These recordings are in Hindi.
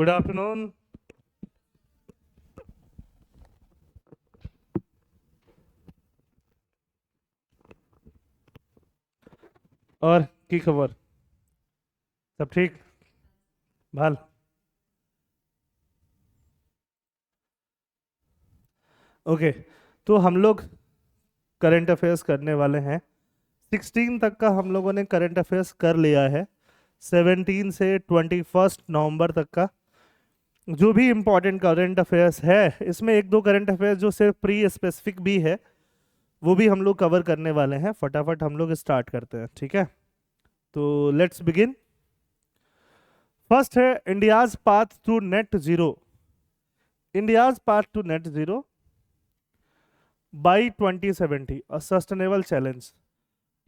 Good afternoon. और की खबर? सब ठीक? भाल ओके। तो हम लोग करंट अफेयर्स करने वाले हैं। 16 तक का हम लोगों ने करंट अफेयर्स कर लिया है। 17 से 21 नवंबर तक का जो भी इम्पोर्टेंट करंट अफेयर्स है, इसमें एक दो करंट अफेयर्स जो सिर्फ प्री स्पेसिफिक भी है, वो भी हम लोग कवर करने वाले हैं। फटाफट हम लोग स्टार्ट करते हैं, ठीक है? तो लेट्स बिगिन। फर्स्ट है India's path to net zero. India's path to net zero by 2070, a sustainable challenge.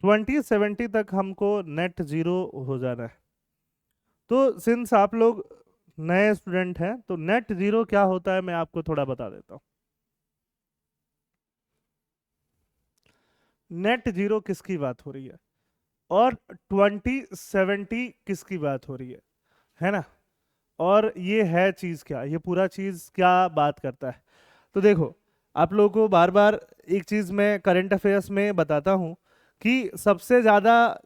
2070 तक हमको नेट जीरो हो जाना है। तो सिंस आप लोग नए स्टूडेंट हैं, तो नेट जीरो क्या होता है मैं आपको थोड़ा बता देता हूँ। नेट जीरो किसकी बात हो रही है और 2070 किसकी बात हो रही है ना? और ये है चीज क्या, ये पूरा चीज क्या बात करता है? तो देखो, आप लोगों को बार बार एक चीज मैं करंट अफेयर्स में बताता हूँ कि सबसे ज्यादा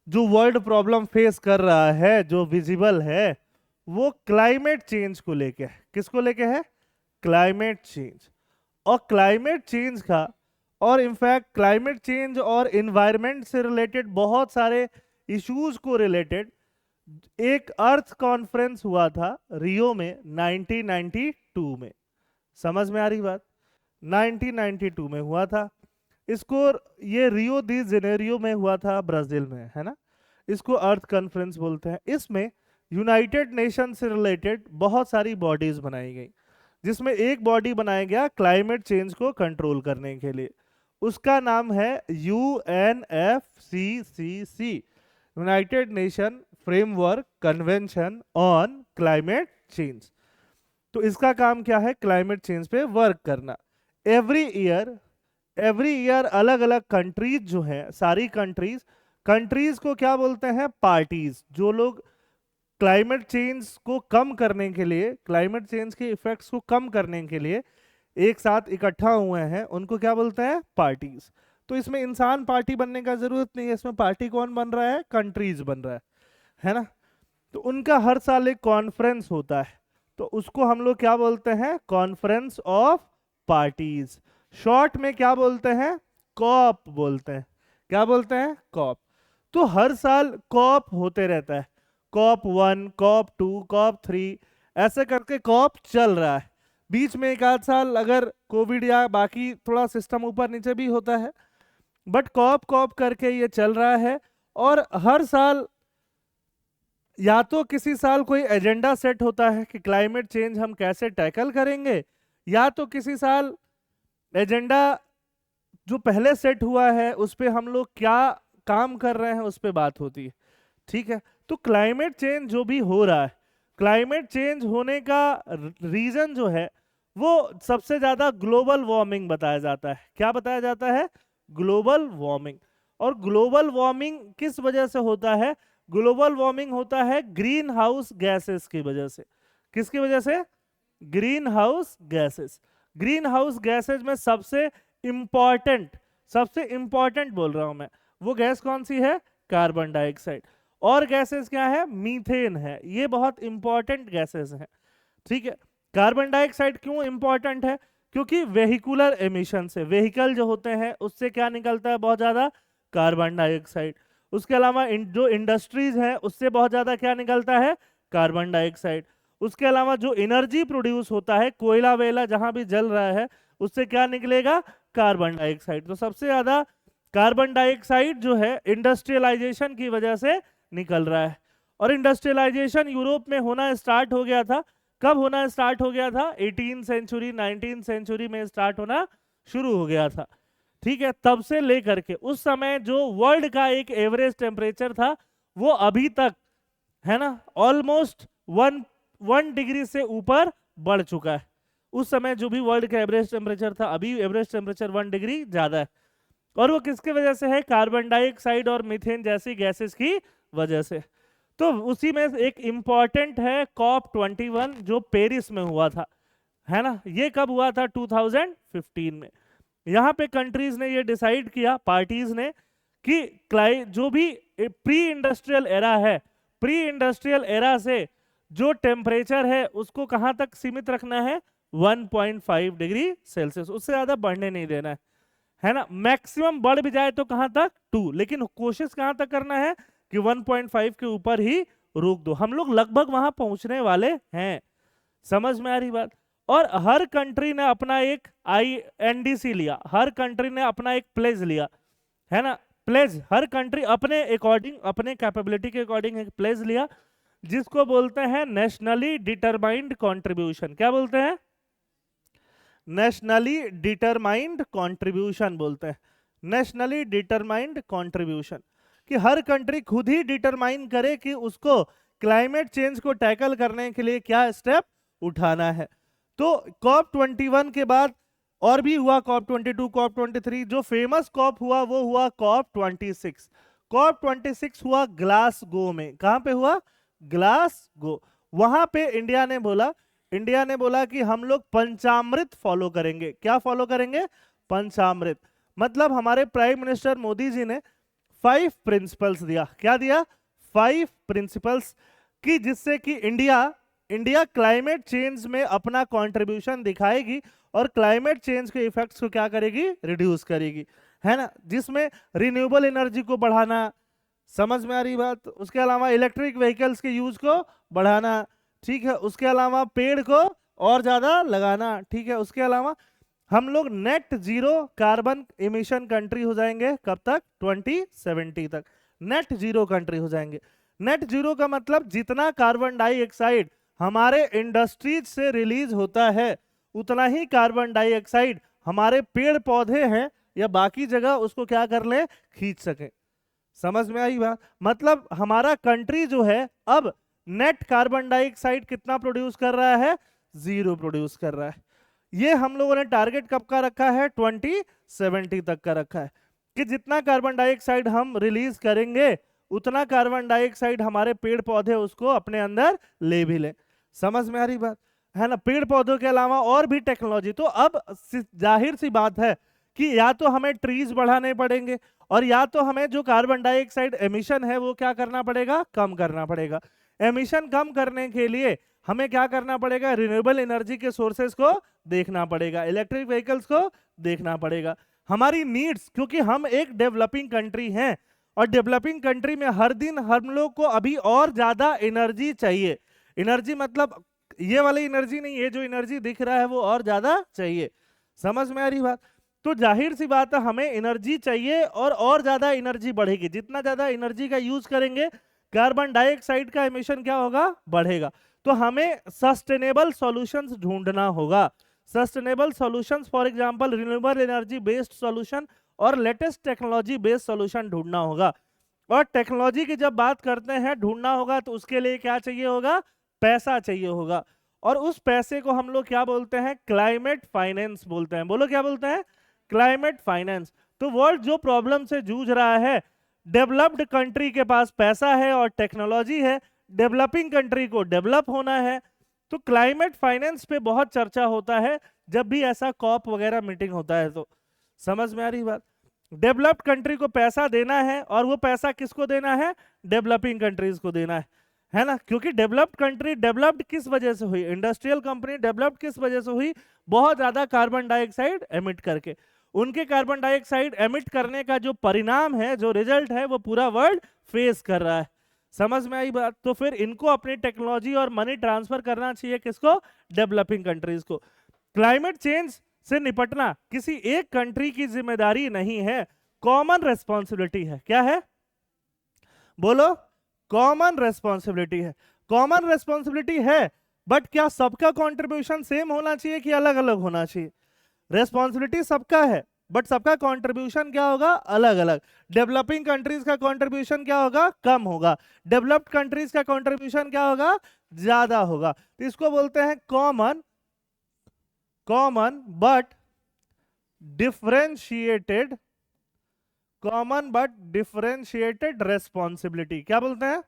जो वर्ल्ड प्रॉब्लम फेस कर रहा है, जो विजिबल है, वो क्लाइमेट चेंज को लेके है। किसको लेके है? Climate change. और क्लाइमेट चेंज का, और इनफैक्ट क्लाइमेट चेंज और इन्वायरमेंट से रिलेटेड बहुत सारे इश्यूज को रिलेटेड एक अर्थ कॉन्फ्रेंस हुआ था रियो में 1992 में। समझ में आ रही बात? 1992 में हुआ था इसको। ये रियो दी जेनेरियो में हुआ था, ब्राजील में, है ना? इसको अर्थ कॉन्फ्रेंस बोलते हैं। इसमें यूनाइटेड नेशन से रिलेटेड बहुत सारी बॉडीज बनाई गई, जिसमें एक बॉडी बनाया गया क्लाइमेट चेंज को कंट्रोल करने के लिए। उसका नाम है UNFCCC, United nation framework convention on climate change. तो इसका काम क्या है? क्लाइमेट चेंज पे वर्क करना। एवरी ईयर अलग अलग कंट्रीज जो हैं, सारी कंट्रीज को क्या बोलते हैं? पार्टीज। जो लोग क्लाइमेट चेंज को कम करने के लिए, क्लाइमेट चेंज के इफेक्ट्स को कम करने के लिए एक साथ इकट्ठा हुए हैं, उनको क्या बोलते हैं? पार्टीज। तो इसमें इंसान पार्टी बनने का जरूरत नहीं है। इसमें पार्टी कौन बन रहा है? कंट्रीज बन रहा है ना? तो उनका हर साल एक कॉन्फ्रेंस होता है, तो उसको हम लोग क्या बोलते हैं? Conference of parties. शॉर्ट में क्या बोलते हैं? कॉप बोलते हैं। क्या बोलते हैं? कॉप। तो हर साल कॉप होते रहता है। COP 1, COP 2, COP 3, ऐसे करके कॉप चल रहा है। बीच में एक आध साल अगर कोविड या बाकी थोड़ा सिस्टम ऊपर नीचे भी होता है, बट कॉप कॉप करके ये चल रहा है। और हर साल या तो किसी साल कोई एजेंडा सेट होता है कि क्लाइमेट चेंज हम कैसे टैकल करेंगे, या तो किसी साल एजेंडा जो पहले सेट हुआ है उस पे हम लोग क्या काम कर रहे हैं उस पे बात होती है, ठीक है? तो क्लाइमेट चेंज जो भी हो रहा है, क्लाइमेट चेंज होने का रीजन जो है वो सबसे ज्यादा ग्लोबल वार्मिंग बताया जाता है। क्या बताया जाता है? Global warming. और ग्लोबल वार्मिंग किस वजह से होता है? ग्लोबल वार्मिंग होता है ग्रीन हाउस गैसेस की वजह से। किसकी वजह से? Green house gases. Green house gases में सबसे इंपॉर्टेंट बोल रहा हूं मैं, वो गैस कौन सी है? Carbon dioxide. और गैसेस क्या है? मीथेन है। ये बहुत इंपॉर्टेंट गैसेस हैं, ठीक है? कार्बन डाइऑक्साइड क्यों इंपॉर्टेंट है? क्योंकि वेहिकुलर एमिशन से, व्हीकल जो होते हैं उससे क्या निकलता है? बहुत ज्यादा कार्बन डाइऑक्साइड। उसके अलावा जो इंडस्ट्रीज हैं उससे बहुत ज्यादा क्या निकलता है? Carbon dioxide. उसके अलावा जो एनर्जी प्रोड्यूस होता है, कोयला वेला जहां भी जल रहा है, उससे क्या निकलेगा? Carbon dioxide. तो सबसे ज्यादा कार्बन डाइऑक्साइड जो है इंडस्ट्रियलाइजेशन की वजह से निकल रहा है। और इंडस्ट्रियलाइजेशन यूरोप में होना स्टार्ट हो गया था। कब होना स्टार्ट हो गया था? 18 सेंचुरी 19 सेंचुरी में स्टार्ट होना शुरू हो गया था, ठीक है? तब से लेकर के उस समय जो वर्ल्ड का एक एवरेज टेम्परेचर था, वो अभी तक, है ना, ऑलमोस्ट 1 डिग्री से ऊपर बढ़ चुका है। उस समय जो भी वर्ल्ड का एवरेज टेम्परेचर था, अभी एवरेज टेम्परेचर 1 डिग्री ज्यादा है। और वो किसकी वजह से है? कार्बन डाइऑक्साइड और मीथेन जैसी गैसेस की वजह से। तो उसी में एक इंपॉर्टेंट है COP 21 जो पेरिस में हुआ था, है ना। ये कब हुआ था? 2015 में। यहाँ पे कंट्रीज ने ये डिसाइड किया, पार्टीज ने, कि जो भी प्री इंडस्ट्रियल एरा है, प्री इंडस्ट्रियल एरा से जो टेम्परेचर है उसको कहाँ तक सीमित रखना है? 1.5 डिग्री सेल्सियस, उससे ज्यादा बढ़ने नहीं देना है ना। मैक्सिमम बढ़ भी जाए तो कहाँ तक? 2, लेकिन कोशिश कहाँ तक करना है कि 1.5 के ऊपर ही रोक दो। हम लोग लगभग वहां पहुंचने वाले हैं, समझ में आ रही बात। और हर कंट्री ने अपना एक INDC लिया, हर कंट्री ने अपना एक प्लेज लिया, है ना। प्लेज हर कंट्री अपने अकॉर्डिंग, अपने कैपेबिलिटी के अकॉर्डिंग एक प्लेज लिया, जिसको बोलते हैं नेशनली डिटरमाइंड कंट्रीब्यूशन। क्या बोलते हैं? नेशनली डिटरमाइंड कंट्रीब्यूशन बोलते हैं, नेशनली डिटरमाइंड कंट्रीब्यूशन। कि हर कंट्री खुद ही डिटरमाइन करे कि उसको क्लाइमेट चेंज को टैकल करने के लिए क्या स्टेप उठाना है। तो COP 21 के बाद और भी हुआ COP 22, COP 23। जो फेमस कॉप हुआ वो हुआ COP 26। COP 26 हुआ ग्लासगो में। कहां पे हुआ? ग्लासगो। वहां पे इंडिया ने बोला कि हम लोग पंचामृत फॉलो करेंगे। क्या फॉलो करेंगे? पंचामृत। मतलब हमारे प्राइम मिनिस्टर मोदी जी ने 5 प्रिंसिपल्स दिया। क्या दिया? 5 प्रिंसिपल्स, कि जिससे कि इंडिया क्लाइमेट चेंज में अपना कंट्रीब्यूशन दिखाएगी और क्लाइमेट चेंज के इफेक्ट्स को क्या करेगी? रिड्यूस करेगी, है ना। जिसमें रिन्यूएबल एनर्जी को बढ़ाना, समझ में आ रही बात। उसके अलावा इलेक्ट्रिक व्हीकल्स के यूज को बढ़ाना, ठीक है। उसके अलावा पेड़ को और ज्यादा लगाना, ठीक है। उसके अलावा हम लोग net zero carbon emission country हो जाएंगे। कब तक? 2070 तक नेट जीरो कंट्री हो जाएंगे। नेट जीरो का मतलब जितना कार्बन डाइऑक्साइड हमारे इंडस्ट्रीज से रिलीज होता है उतना ही कार्बन डाइऑक्साइड हमारे पेड़ पौधे हैं या बाकी जगह उसको क्या कर ले? खींच सके। समझ में आई बात? मतलब हमारा कंट्री जो है अब नेट कार्बन डाइऑक्साइड कितना प्रोड्यूस कर रहा है? 0 प्रोड्यूस कर रहा है। ये हम लोगों ने टारगेट कब का रखा है? 2070 तक का रखा है, कि जितना कार्बन डाइऑक्साइड हम रिलीज करेंगे उतना कार्बन डाइऑक्साइड हमारे पेड़ पौधे उसको अपने अंदर ले भी ले। समझ में आ रही बात, है ना। पेड़ पौधों के अलावा और भी टेक्नोलॉजी। तो अब जाहिर सी बात है कि या तो हमें ट्रीज बढ़ाने पड़ेंगे और या तो हमें जो कार्बन डाइऑक्साइड एमिशन है वो क्या करना पड़ेगा? कम करना पड़ेगा। एमिशन कम करने के लिए हमें क्या करना पड़ेगा? रिन्यूएबल एनर्जी के सोर्सेस को देखना पड़ेगा, इलेक्ट्रिक व्हीकल्स को देखना पड़ेगा। हमारी नीड्स, क्योंकि हम एक डेवलपिंग कंट्री हैं और डेवलपिंग कंट्री में हर दिन हम लोग को अभी और ज्यादा एनर्जी चाहिए। एनर्जी मतलब ये वाली एनर्जी नहीं, ये जो एनर्जी दिख रहा है वो और ज्यादा चाहिए। समझ में आ रही बात? तो जाहिर सी बात है हमें एनर्जी चाहिए और ज्यादा एनर्जी बढ़ेगी। जितना ज्यादा एनर्जी का यूज करेंगे कार्बन डाइऑक्साइड का एमिशन क्या होगा? बढ़ेगा। तो हमें सस्टेनेबल सॉल्यूशंस ढूंढना होगा। Sustainable solutions for example renewable energy based solution और लेटेस्ट टेक्नोलॉजी बेस्ड सॉल्यूशन ढूंढना होगा। और टेक्नोलॉजी की जब बात करते हैं ढूंढना होगा तो उसके लिए क्या चाहिए होगा? पैसा चाहिए होगा। और उस पैसे को हम लोग क्या बोलते हैं? क्लाइमेट फाइनेंस बोलते हैं। बोलो क्या बोलते हैं? Climate finance. तो वर्ल्ड जो प्रॉब्लम से जूझ रहा है, डेवलप्ड कंट्री के पास पैसा है और टेक्नोलॉजी है, डेवलपिंग कंट्री को डेवलप होना है। तो क्लाइमेट फाइनेंस पे बहुत चर्चा होता है जब भी ऐसा कॉप वगैरह मीटिंग होता है। तो समझ में आ रही बात? डेवलप्ड कंट्री को पैसा देना है और वो पैसा किसको देना है? डेवलपिंग कंट्रीज को देना है ना। क्योंकि डेवलप्ड कंट्री डेवलप्ड किस वजह से हुई? इंडस्ट्रियल कंपनी डेवलप्ड किस वजह से हुई? बहुत ज्यादा कार्बन डाइऑक्साइड एमिट करके। उनके कार्बन डाइऑक्साइड एमिट करने का जो परिणाम है, जो रिजल्ट है, वो पूरा वर्ल्ड फेस कर रहा है। समझ में आई बात? तो फिर इनको अपनी टेक्नोलॉजी और मनी ट्रांसफर करना चाहिए किसको? डेवलपिंग कंट्रीज को। क्लाइमेट चेंज से निपटना किसी एक कंट्री की जिम्मेदारी नहीं है, कॉमन रेस्पॉन्सिबिलिटी है। क्या है? बोलो। कॉमन रेस्पॉन्सिबिलिटी है। कॉमन रेस्पॉन्सिबिलिटी है, बट क्या सबका कंट्रीब्यूशन सेम होना चाहिए कि अलग अलग होना चाहिए? रेस्पॉन्सिबिलिटी सबका है बट सबका कंट्रीब्यूशन क्या होगा? अलग अलग। डेवलपिंग कंट्रीज का कंट्रीब्यूशन क्या होगा? कम होगा। डेवलप्ड कंट्रीज का कंट्रीब्यूशन क्या होगा? ज्यादा होगा। तो इसको बोलते हैं common but differentiated, common but differentiated responsibility. क्या बोलते हैं?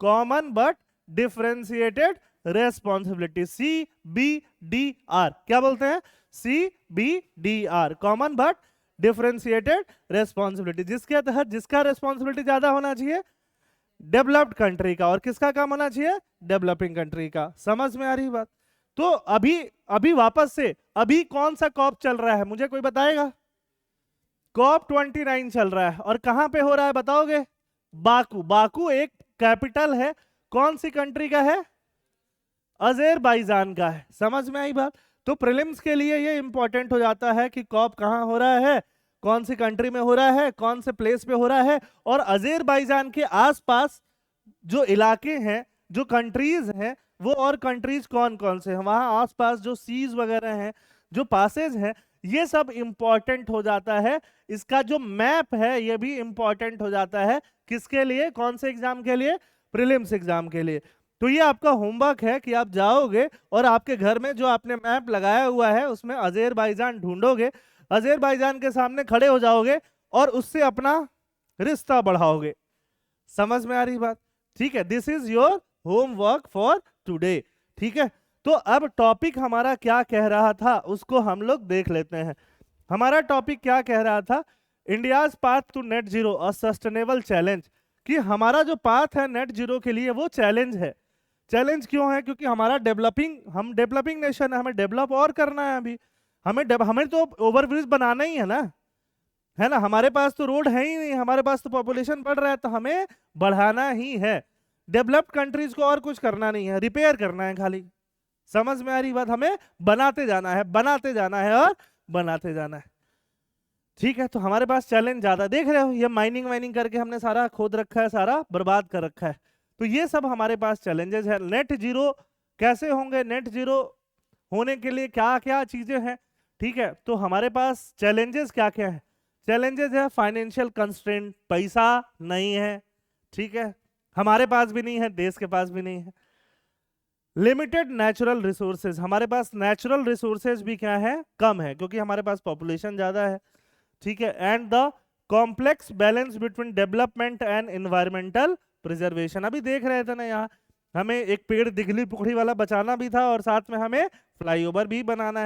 Common but differentiated responsibility, CBDR। क्या बोलते हैं? CBDR, common but differentiated responsibility, जिसके तहत जिसका रेस्पॉन्सिबिलिटी ज्यादा होना चाहिए? डेवलप्ड कंट्री का, और किसका कम होना चाहिए? डेवलपिंग कंट्री का। समझ में आ रही बात? तो अभी अभी वापस से, अभी कौन सा कॉप चल रहा है, मुझे कोई बताएगा? कॉप 29 चल रहा है, और कहां पे हो रहा है बताओगे? बाकू। बाकू एक कैपिटल है, कौन सी कंट्री का है? अजरबैजान का है। समझ में आई बात? तो प्रीलिम्स के लिए ये इंपॉर्टेंट हो जाता है कि कॉप कहां हो रहा है, कौन सी कंट्री में हो रहा है, कौन से प्लेस पे हो रहा है, और अजरबैजान के आसपास जो इलाके हैं, जो कंट्रीज हैं, वो और कंट्रीज कौन कौन से हैं, वहां आसपास जो सीज वगैरह हैं, जो पासेज हैं, ये सब इंपॉर्टेंट हो जाता है। इसका जो मैप है ये भी इंपॉर्टेंट हो जाता है। किसके लिए? कौन से एग्जाम के लिए? प्रीलिम्स एग्जाम के लिए। तो ये आपका होमवर्क है कि आप जाओगे और आपके घर में जो आपने मैप लगाया हुआ है उसमें अजरबैजान ढूंढोगे, अजरबैजान के सामने खड़े हो जाओगे और उससे अपना रिश्ता बढ़ाओगे। समझ में आ रही बात? ठीक है, this is your homework for today. ठीक है, तो अब टॉपिक हमारा क्या कह रहा था उसको हम लोग देख लेते हैं। हमारा टॉपिक क्या कह रहा था? India's path to net zero, a sustainable challenge. कि हमारा जो पाथ है नेट जीरो के लिए वो चैलेंज है। चैलेंज क्यों है? क्योंकि हमारा हम डेवलपिंग नेशन है, हमें डेवलप और करना है। अभी हमें तो ओवरब्रिज बनाना ही है ना। हमारे पास तो रोड है ही नहीं, हमारे पास तो पॉपुलेशन बढ़ रहा है, तो हमें बढ़ाना ही है। डेवलप्ड कंट्रीज को और कुछ करना नहीं है, रिपेयर करना है खाली। समझ में आ रही बात? हमें बनाते जाना है, बनाते जाना है और बनाते जाना है। ठीक है, तो हमारे पास चैलेंज ज्यादा। देख रहे हो, ये माइनिंग वाइनिंग करके हमने सारा खोद रखा है, सारा बर्बाद कर रखा है। तो ये सब हमारे पास चैलेंजेस है। नेट जीरो कैसे होंगे? नेट जीरो होने के लिए क्या क्या चीजें हैं? ठीक है, तो हमारे पास चैलेंजेस क्या क्या है? चैलेंजेस है फाइनेंशियल कंस्ट्रेंट, पैसा नहीं है। ठीक है, हमारे पास भी नहीं है, देश के पास भी नहीं है। लिमिटेड नेचुरल रिसोर्सेज, हमारे पास नेचुरल रिसोर्सेज भी क्या है? कम है, क्योंकि हमारे पास पॉपुलेशन ज्यादा है। ठीक है, and the complex balance between development and environmental preservation. अभी देख रहे थे ना, यहाँ हमें एक पेड़ दिगली पुखड़ी वाला बचाना भी था और साथ में हमें फ्लाईओवर भी बनाना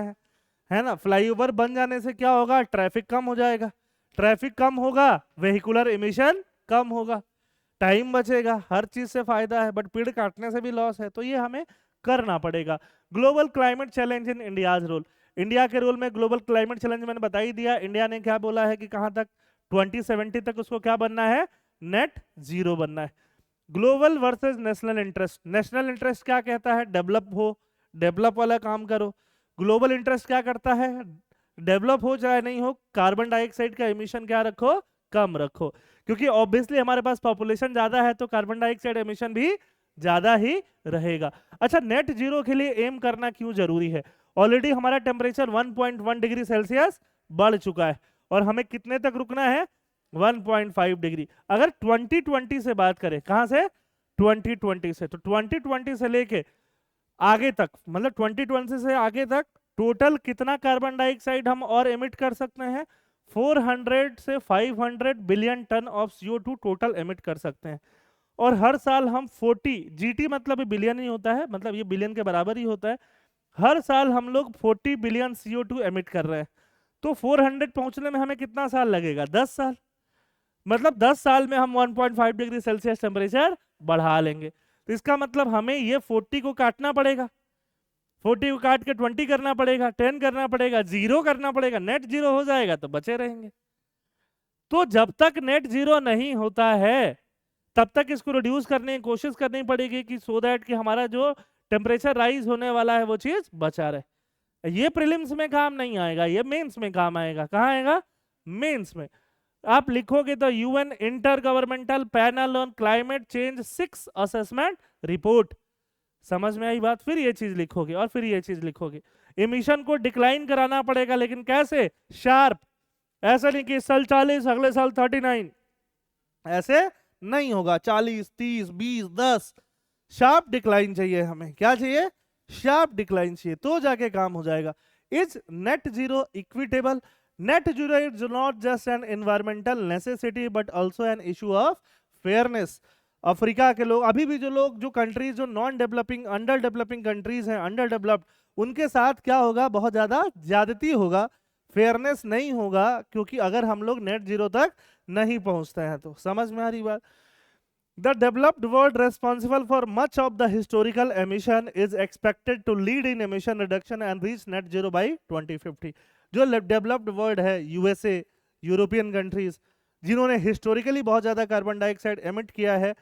है ना। फ्लाईओवर बन जाने से क्या होगा? ट्रैफिक कम हो जाएगा, ट्रैफिक कम होगा, वेहिकुलर एमिशन कम होगा, टाइम बचेगा, हर चीज से फायदा है। बट पेड़ काटने से भी लॉस है, तो ये हमें करना पड़ेगा। Global climate challenge in India's role, India के रोल में ग्लोबल क्लाइमेट चैलेंज मैंने बता ही दिया। इंडिया ने क्या बोला है कि कहां तक? 2070 तक उसको क्या बनना है? नेट जीरो बनना है। Global versus national interest, national interest क्या कहता है? डेवलप हो, डेवलप वाला काम करो। ग्लोबल इंटरेस्ट क्या करता है? डेवलप हो चाहे नहीं हो, कार्बन डाइऑक्साइड का एमिशन क्या रखो? कम रखो। क्योंकि ऑब्वियसली हमारे पास पॉपुलेशन ज्यादा है तो कार्बन डाइऑक्साइड एमिशन भी ज्यादा ही रहेगा। अच्छा, नेट जीरो के लिए एम करना क्यों जरूरी है? ऑलरेडी हमारा टेम्परेचर 1.1 डिग्री सेल्सियस बढ़ चुका है और हमें कितने तक रुकना है? 1.5 डिग्री। अगर 2020 से बात करें, कहां से? 2020 से, तो 2020 से लेके आगे तक, मतलब 2020 से आगे तक टोटल कितना कार्बन डाइऑक्साइड हम और एमिट कर सकते हैं? 400 से 500 billion ton of CO2 total emit कर सकते हैं। और हर साल हम 40 GT, मतलब बिलियन ही होता है, मतलब ये बिलियन के बराबर ही होता है। हर साल हम लोग 40 बिलियन CO2 एमिट कर रहे हैं। तो 400 पहुंचने में हमें कितना साल लगेगा? 10 साल। मतलब 10 साल में हम 1.5 डिग्री सेल्सियस टेम्परेचर बढ़ा लेंगे। तो इसका मतलब हमें ये 40 को काटना पड़ेगा, 40 को काट के 20 करना पड़ेगा, 10 करना पड़ेगा, 0 करना पड़ेगा। नेट जीरो हो जाएगा तो बचे रहेंगे। तो जब तक नेट जीरो नहीं होता है तब तक इसको रिड्यूस करने की कोशिश करनी पड़ेगी कि सो दैट कि हमारा जो टेम्परेचर राइज होने वाला है वो चीज बचा रहे। ये प्रीलिम्स में काम नहीं आएगा, ये मेंस में काम आएगा। कहाँ आएगा? मेंस में। आप लिखोगे तो UN inter governmental panel on climate change 6 assessment report. समझ में आई बात? फिर ये चीज लिखोगे और फिर ये चीज लिखोगे। एमिशन को डिक्लाइन कराना पड़ेगा, लेकिन कैसे? शार्प। ऐसा नहीं कि इस साल 40 अगले साल 39, ऐसे नहीं होगा। 40 30 20 10 शार्प डिक्लाइन चाहिए हमें। क्या चाहिए? शार्प डिक्लाइन चाहिए, तो जाके काम हो जाएगा। Is net zero equitable? Net zero is not just an environmental necessity but also an issue of fairness. Africa के लोग, अभी भी जो लोग, जो कंट्रीज जो non developing under developing countries हैं, अंडर डेवलप्ड, उनके साथ क्या होगा, बहुत ज्यादा ज्यादती होगा, फेयरनेस नहीं होगा, क्योंकि अगर हम लोग नेट जीरो तक नहीं पहुंचते हैं तो। समझ में आ रही बात? The developed world responsible for much of the historical emission is expected to lead in emission reduction and reach net zero by 2050। जो डेवलप्ड वर्ल्ड है, यूएसए, यूरोपियन कंट्रीज, जिन्होंने हिस्टोरिकली बहुत ज्यादा कार्बन डाइऑक्साइड एमिट किया है,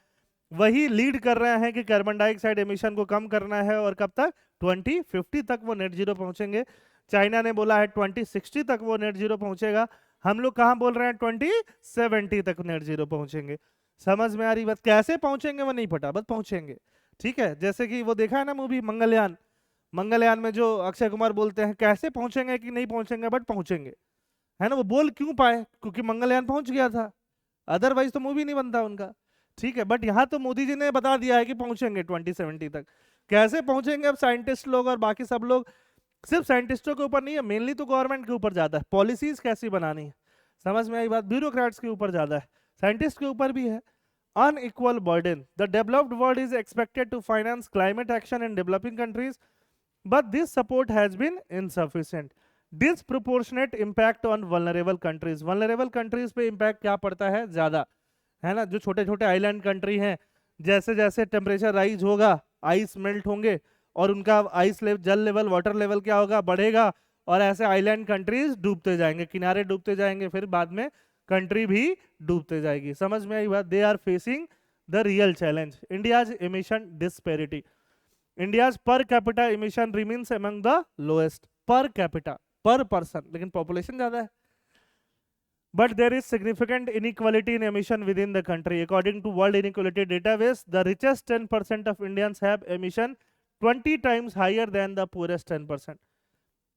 वही लीड कर रहे हैं कि कार्बन डाइऑक्साइड एमिशन को कम करना है, और कब तक? 2050 तक वो नेट जीरो पहुंचेंगे। चाइना ने बोला है 2060 तक वो नेट जीरो पहुंचेगा, हम लोग कहां बोल रहे हैं 2070 तक नेट जीरो पहुंचेंगे। समझ में आ रही बात? कैसे पहुंचेंगे वो नहीं पता, बस पहुंचेंगे। ठीक है, जैसे कि वो देखा है ना मूवी मंगलयान, मंगलयान में जो अक्षय कुमार बोलते हैं कैसे पहुंचेंगे कि नहीं पहुंचेंगे, बट पहुंचेंगे, है ना। वो बोल क्यों पाए? क्योंकि मंगलयान पहुंच गया था, अदरवाइज तो मूवी नहीं बनता उनका। ठीक है, बट यहाँ तो मोदी जी ने बता दिया है कि पहुंचेंगे 2070 तक। कैसे पहुंचेंगे? अब साइंटिस्ट लोग और बाकी सब लोग, सिर्फ साइंटिस्टों के ऊपर नहीं है, मेनली तो गवर्नमेंट के ऊपर ज्यादा है, पॉलिसीज कैसी बनानी है। समझ में आई बात? ब्यूरोक्रेट्स के ऊपर ज्यादा है, साइंटिस्ट के ऊपर भी है। Unequal burden. The developed world is expected to finance climate action in developing countries, but this support has been insufficient. Disproportionate impact on vulnerable countries. Vulnerable countries पे impact क्या पड़ता है? ज्यादा, है ना। जो छोटे छोटे आइलैंड कंट्री हैं, जैसे जैसे टेम्परेचर राइज होगा, आइस मेल्ट होंगे, और उनका आइस लेवल, जल लेवल, वाटर लेवल क्या होगा? बढ़ेगा, और ऐसे आइलैंड कंट्रीज डूबते जाएंगे, किनारे डूबते जाएंगे, फिर बाद में कंट्री भी डूबते जाएगी। समझ में आई बात? They are facing the real challenge. India's emission disparity. India's per capita emission remains among the lowest, per capita, per person, लेकिन पॉपुलेशन ज्यादा है। But there is significant inequality in emission within the country. According to World Inequality Database, the richest 10% of Indians have emission 20 times higher than the poorest 10%।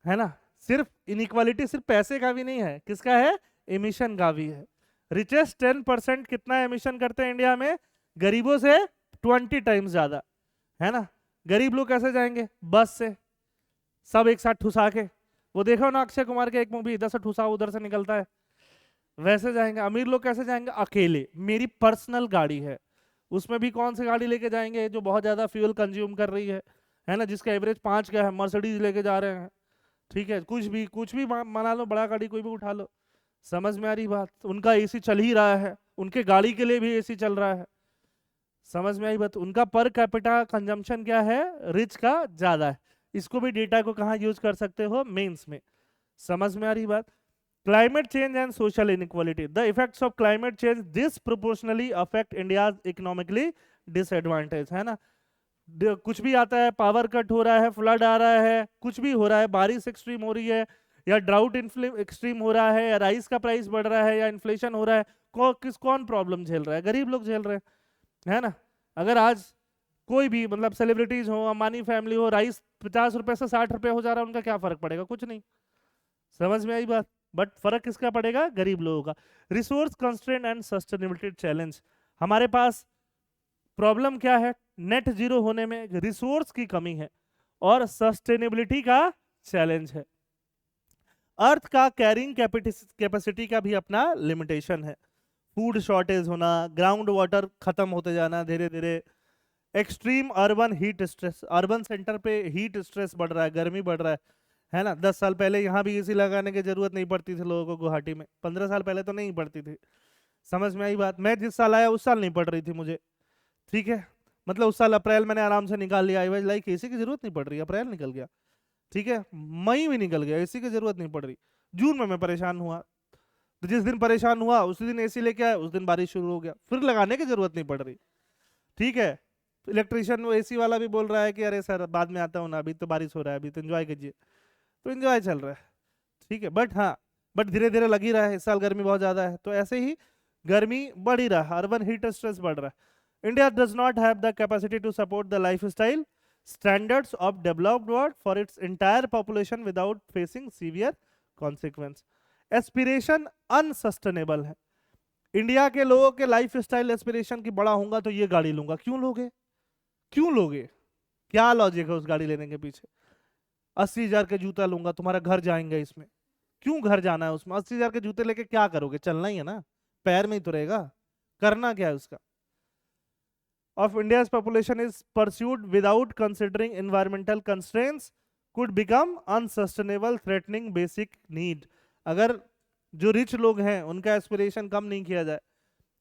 है ना। सिर्फ इनइक्वालिटी सिर्फ पैसे का भी नहीं है, किसका है? एमिशन का भी है। रिचेस्ट 10% कितना एमिशन करते हैं इंडिया में? गरीबों से 20 टाइम्स ज्यादा, है ना। गरीब लोग कैसे जाएंगे? बस से, सब एक साथ ठुसा के। वो देखो ना अक्षय कुमार के एक मूवी, इधर से ठुसा उधर से निकलता है, वैसे जाएंगे। अमीर लोग कैसे जाएंगे? अकेले, मेरी पर्सनल गाड़ी है, उसमें भी कौन सी गाड़ी लेके जाएंगे जो बहुत ज्यादा फ्यूल कंज्यूम कर रही है ना, जिसका एवरेज 5 का है, मर्सिडीज लेके जा रहे हैं। ठीक है, कुछ भी मना लो, बड़ा गाड़ी कोई भी उठा लो। समझ में आ रही बात? उनका एसी चल ही रहा है, उनके गाड़ी के लिए भी एसी चल रहा है। समझ में आई बात? उनका पर कैपिटा कंजम्पशन क्या है? रिच का ज्यादा है। इसको भी डेटा को कहाँ यूज कर सकते हो? मेंस में। समझ में आ रही बात? Climate change and social inequality. The effects of climate change disproportionately affect India's economically disadvantage, है ना। कुछ भी आता है, पावर कट हो रहा है, फ्लड आ रहा है, कुछ भी हो रहा है, बारिश एक्सट्रीम हो रही है, या ड्राउट एक्सट्रीम हो रहा है, या राइस का प्राइस बढ़ रहा है, या इन्फ्लेशन हो रहा है, कौन प्रॉब्लम झेल रहा है? गरीब लोग झेल रहे हैं, है ना। अगर आज कोई भी मतलब सेलिब्रिटीज हो, अंबानी फैमिली हो, राइस 50 रुपए से 60 रुपए हो जा रहा है, उनका क्या फर्क पड़ेगा? कुछ नहीं। समझ में आई बात? बट फर्क किसका पड़ेगा? गरीब लोगों का। Resource constraint and sustainability challenge. हमारे पास प्रॉब्लम क्या है? नेट जीरो होने में रिसोर्स की कमी है, और सस्टेनेबिलिटी का चैलेंज है। अर्थ का कैरिंग कैपेसिटी का भी अपना लिमिटेशन है। फूड शॉर्टेज होना, ग्राउंड वाटर खत्म होते जाना धीरे धीरे, extreme urban heat stress, urban centre पे हीट स्ट्रेस बढ़ रहा है, गर्मी बढ़ रहा है ना। 10 साल पहले यहाँ भी एसी लगाने की जरूरत नहीं पड़ती थी लोगों को, गुवाहाटी में 15 साल पहले तो नहीं पड़ती थी। समझ में आई बात? मैं जिस साल आया उस साल नहीं पड़ रही थी मुझे। ठीक है, मतलब उस साल अप्रैल मैंने आराम से निकाल लिया, आई वाज लाइक एसी की जरूरत नहीं पड़ रही, अप्रैल निकल गया। ठीक है, मई भी निकल गया, एसी की जरूरत नहीं पड़ रही। जून में मैं परेशान हुआ, तो जिस दिन परेशान हुआ उसी दिन एसी लेके आया, उस दिन बारिश शुरू हो गया, फिर लगाने की जरूरत नहीं पड़ रही। ठीक है, इलेक्ट्रिशियन वो एसी वाला भी बोल रहा है कि अरे सर बाद में आता हूँ ना, अभी तो बारिश हो रहा है, अभी तो एंजॉय कीजिए, तो एंजॉय चल रहा है। ठीक है, बट हाँ, बट धीरे धीरे लग ही रहा है, इस साल गर्मी बहुत ज्यादा है, तो ऐसे ही गर्मी बढ़ ही रहा है, अर्बन हीट स्ट्रेस बढ़ रहा है। India does not have the capacity to support the lifestyle standards of developed world for its entire population without facing severe consequence। Aspiration unsustainable है। इंडिया के लोगों के लाइफ स्टाइल एस्पिरेशन की बड़ा होगा तो ये गाड़ी लूंगा, क्यों लोगे? क्यों लोगे? क्या लॉजिक है उस गाड़ी लेने के पीछे? 80,000 के जूता लूंगा, तुम्हारा घर जाएंगे इसमें, क्यों घर जाना है उसमें? 80,000 के जूते लेके क्या करोगे? चलना ही है ना, पैर में ही तो रहेगा, करना क्या है उसका? of India's population is pursued without considering environmental constraints could become unsustainable, threatening basic need. अगर जो रिच लोग हैं उनका एस्पिरेशन कम नहीं किया जाए,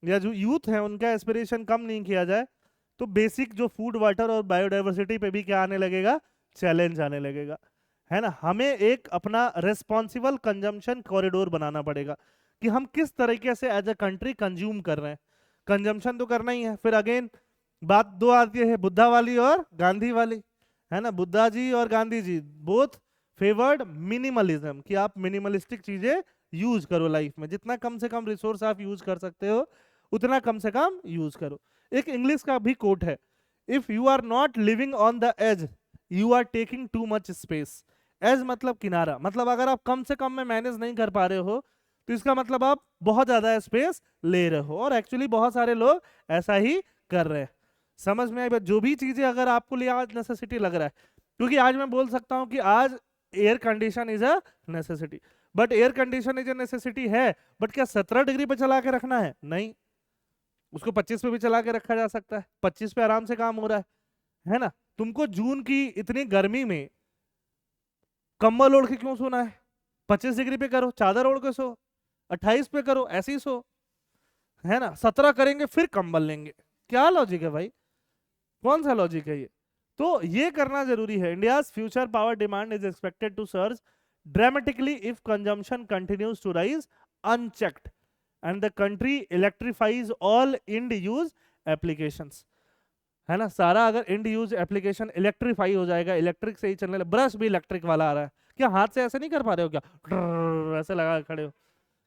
या जो यूथ है उनका एस्पिरेशन कम नहीं किया जाए, तो बेसिक जो फूड, वाटर और बायोडाइवर्सिटी पे भी क्या आने लगेगा, चैलेंज आने लगेगा, है ना। हमें एक अपना रेस्पॉन्सिबल कंजम्पशन कॉरिडोर बनाना पड़ेगा कि हम किस तरीके से एज अ कंट्री कंज्यूम कर रहे हैं। कंजम्पशन तो करना ही है। फिर अगेन बात दो आती है, बुद्धा वाली और गांधी वाली, है ना। बुद्धा जी और Gandhi ji both favoured minimalism, कि आप मिनिमलिस्टिक चीजें यूज करो लाइफ में, जितना कम से कम रिसोर्स आप यूज कर सकते हो उतना कम से कम यूज करो। एक इंग्लिश का भी कोट है, if you are not living on the edge you are taking too much space. Edge मतलब किनारा, मतलब अगर आप कम से कम में मैनेज नहीं कर पा रहे हो तो इसका मतलब आप बहुत ज्यादा स्पेस ले रहे हो, और एक्चुअली बहुत सारे लोग ऐसा ही कर रहे हैं। समझ में आई बात? जो भी चीजें अगर आपको लिए आज नेसेसिटी लग रहा है, क्योंकि आज मैं बोल सकता हूं कि आज air condition is a necessity, but air condition is a necessity है, बट क्या 17 डिग्री पे चला के रखना है? नहीं, उसको 25 पे भी चला के रखा जा सकता है, 25 पे आराम से काम हो रहा है ना। तुमको जून की इतनी गर्मी में कंबल ओढ़ के क्यों सोना है? 25 डिग्री पे करो, चादर ओढ़ के सो, 28 पे करो, ऐसे ही सो, है ना। 17 करेंगे फिर कंबल लेंगे, क्या लॉजिक है भाई? कौन सा लॉजिक है ये? तो ये करना जरूरी है। India's future power demand is expected to surge dramatically if consumption continues to rise unchecked and the country electrifies all end use applications, है ना। सारा अगर इंड यूज एप्लीकेशन इलेक्ट्रीफाई हो जाएगा, इलेक्ट्रिक से ही चलने लगे, ब्रश भी इलेक्ट्रिक वाला आ रहा है, क्या हाथ से ऐसे नहीं कर पा रहे हो क्या, ऐसे लगा के खड़े हो?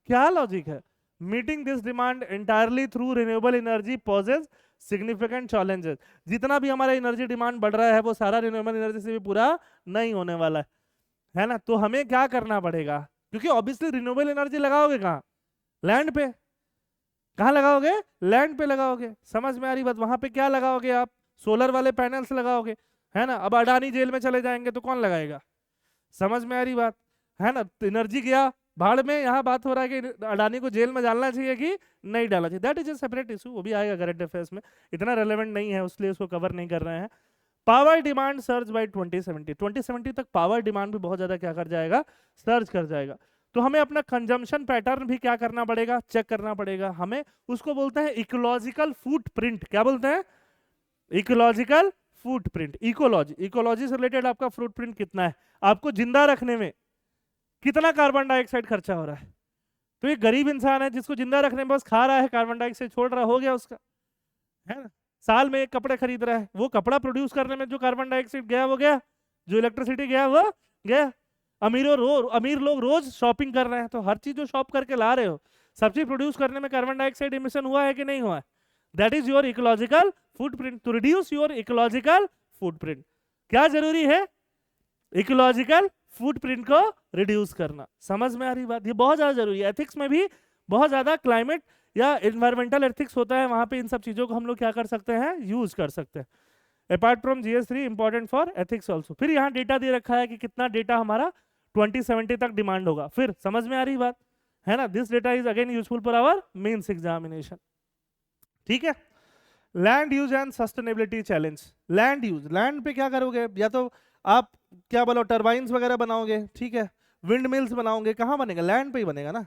क्या लॉजिक है? Meeting this demand entirely through renewable energy poses significant challenges. जितना भी हमारा एनर्जी डिमांड बढ़ रहा है वो सारा रिन्यूएबल एनर्जी से भी पूरा नहीं होने वाला है ना। तो हमें क्या करना पड़ेगा, क्योंकि ऑब्वियसली रिन्यूएबल एनर्जी लगाओगे कहाँ? लैंड पे। कहाँ लगाओगे? लैंड पे लगाओगे। समझ में आ रही बात? वहां पे क्या लगाओगे आप? सोलर वाले पैनल्स लगाओगे, है ना। अब अडानी जेल में चले जाएंगे तो कौन लगाएगा? समझ में आ रही बात, है ना। तो एनर्जी गया भाड़ में, यहाँ बात हो रहा है कि अडानी को जेल में डालना चाहिए कि नहीं डालना चाहिए, that is a separate issue, वो भी आएगा करंट अफेयर्स में, इतना रेलेवेंट नहीं है इसलिए उसको कवर नहीं कर रहे हैं। पावर डिमांड सर्ज बाय 2070 तक पावर डिमांड भी बहुत ज्यादा क्या कर जाएगा, सर्ज कर जाएगा। तो हमें अपना कंजम्पशन पैटर्न भी क्या करना पड़ेगा, चेक करना पड़ेगा हमें। उसको बोलते हैं इकोलॉजिकल फुटप्रिंट। क्या बोलते हैं? Ecological footprint. इकोलॉजी से रिलेटेड आपका फुटप्रिंट कितना है, आपको जिंदा रखने में कितना कार्बन डाइऑक्साइड खर्चा हो रहा है। तो ये गरीब इंसान है जिसको जिंदा रखने में बस खा रहा है, कार्बन डाइऑक्साइड छोड़ रहा, हो गया उसका, है ना। साल में एक कपड़े खरीद रहा है, वो कपड़ा प्रोड्यूस करने में जो कार्बन डाइऑक्साइड गया वो गया, जो इलेक्ट्रिसिटी गया वो गया। अमीर लोग रोज शॉपिंग कर रहे हैं, तो हर चीज जो शॉप करके ला रहे हो, सब चीज प्रोड्यूस करने में कार्बन डाइऑक्साइड इमिशन हुआ है कि नहीं हुआ है? That is your ecological footprint. To reduce your ecological footprint क्या जरूरी है? इकोलॉजिकल फुटप्रिंट को रिड्यूस करना। समझ में आ रही बात? ये बहुत ज्यादा जरूरी है। एथिक्स में भी बहुत ज्यादा क्लाइमेट या एनवायरमेंटल एथिक्स होता है, वहां पे इन सब चीजों को हम लोग क्या कर सकते हैं, यूज कर सकते हैं। Apart from GS3 important for ethics also. फिर यहाँ डेटा दे रखा है कि कितना डेटा हमारा 2070 तक डिमांड होगा। फिर समझ में आ रही बात, है ना। This data is again useful for our mains examination. ठीक है। Land use and sustainability challenge. Land use, land पे क्या करोगे? या तो आप क्या बोलो, टर्बाइंस वगैरह बनाओगे, ठीक है, विंड मिल्स बनाओगे, कहाँ बनेगा? लैंड पे ही बनेगा ना,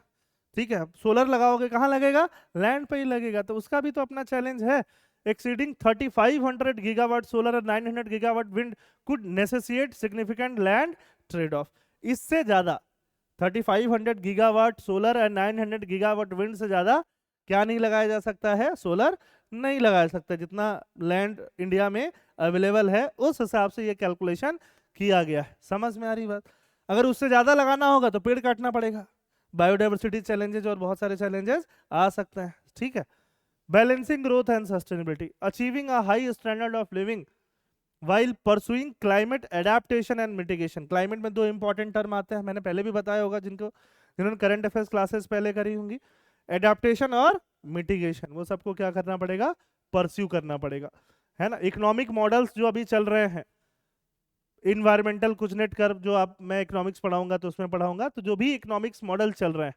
ठीक है। सोलर लगाओगे, कहाँ लगेगा? लैंड पे ही लगेगा। तो उसका भी तो अपना चैलेंज है। एक्सीडिंग 3500 गीगावाट सोलर और 900 gigawatt wind could necessitate significant land trade off. इससे ज्यादा 3500 गीगावाट सोलर और 900 गीगावाट विंड से ज्यादा क्या नहीं लगाया जा सकता है? सोलर नहीं लगाया सकता। जितना लैंड इंडिया में अवेलेबल है उस हिसाब से ये कैलकुलेशन किया गया है। समझ में आ रही बात? अगर उससे ज्यादा लगाना होगा तो पेड़ काटना पड़ेगा, बायोडाइवर्सिटी चैलेंजेस और बहुत सारे चैलेंजेस आ सकते हैं, ठीक है। Balancing growth and sustainability, achieving a high standard of living while pursuing climate adaptation and mitigation। Climate में दो इंपॉर्टेंट टर्म आते हैं, मैंने पहले भी बताया होगा जिन्होंने करंट अफेयर्स क्लासेस पहले करी होंगी, एडेप्टेशन और मिटिगेशन। वो सबको क्या करना पड़ेगा? परस्यू करना पड़ेगा, है ना। इकोनॉमिक मॉडल्स जो अभी चल रहे हैं, इन्वायरमेंटल कुछ नेट कर्व जो आप, मैं इकोनॉमिक्स पढ़ाऊंगा तो उसमें पढ़ाऊंगा, तो जो भी इकोनॉमिक्स मॉडल चल रहे हैं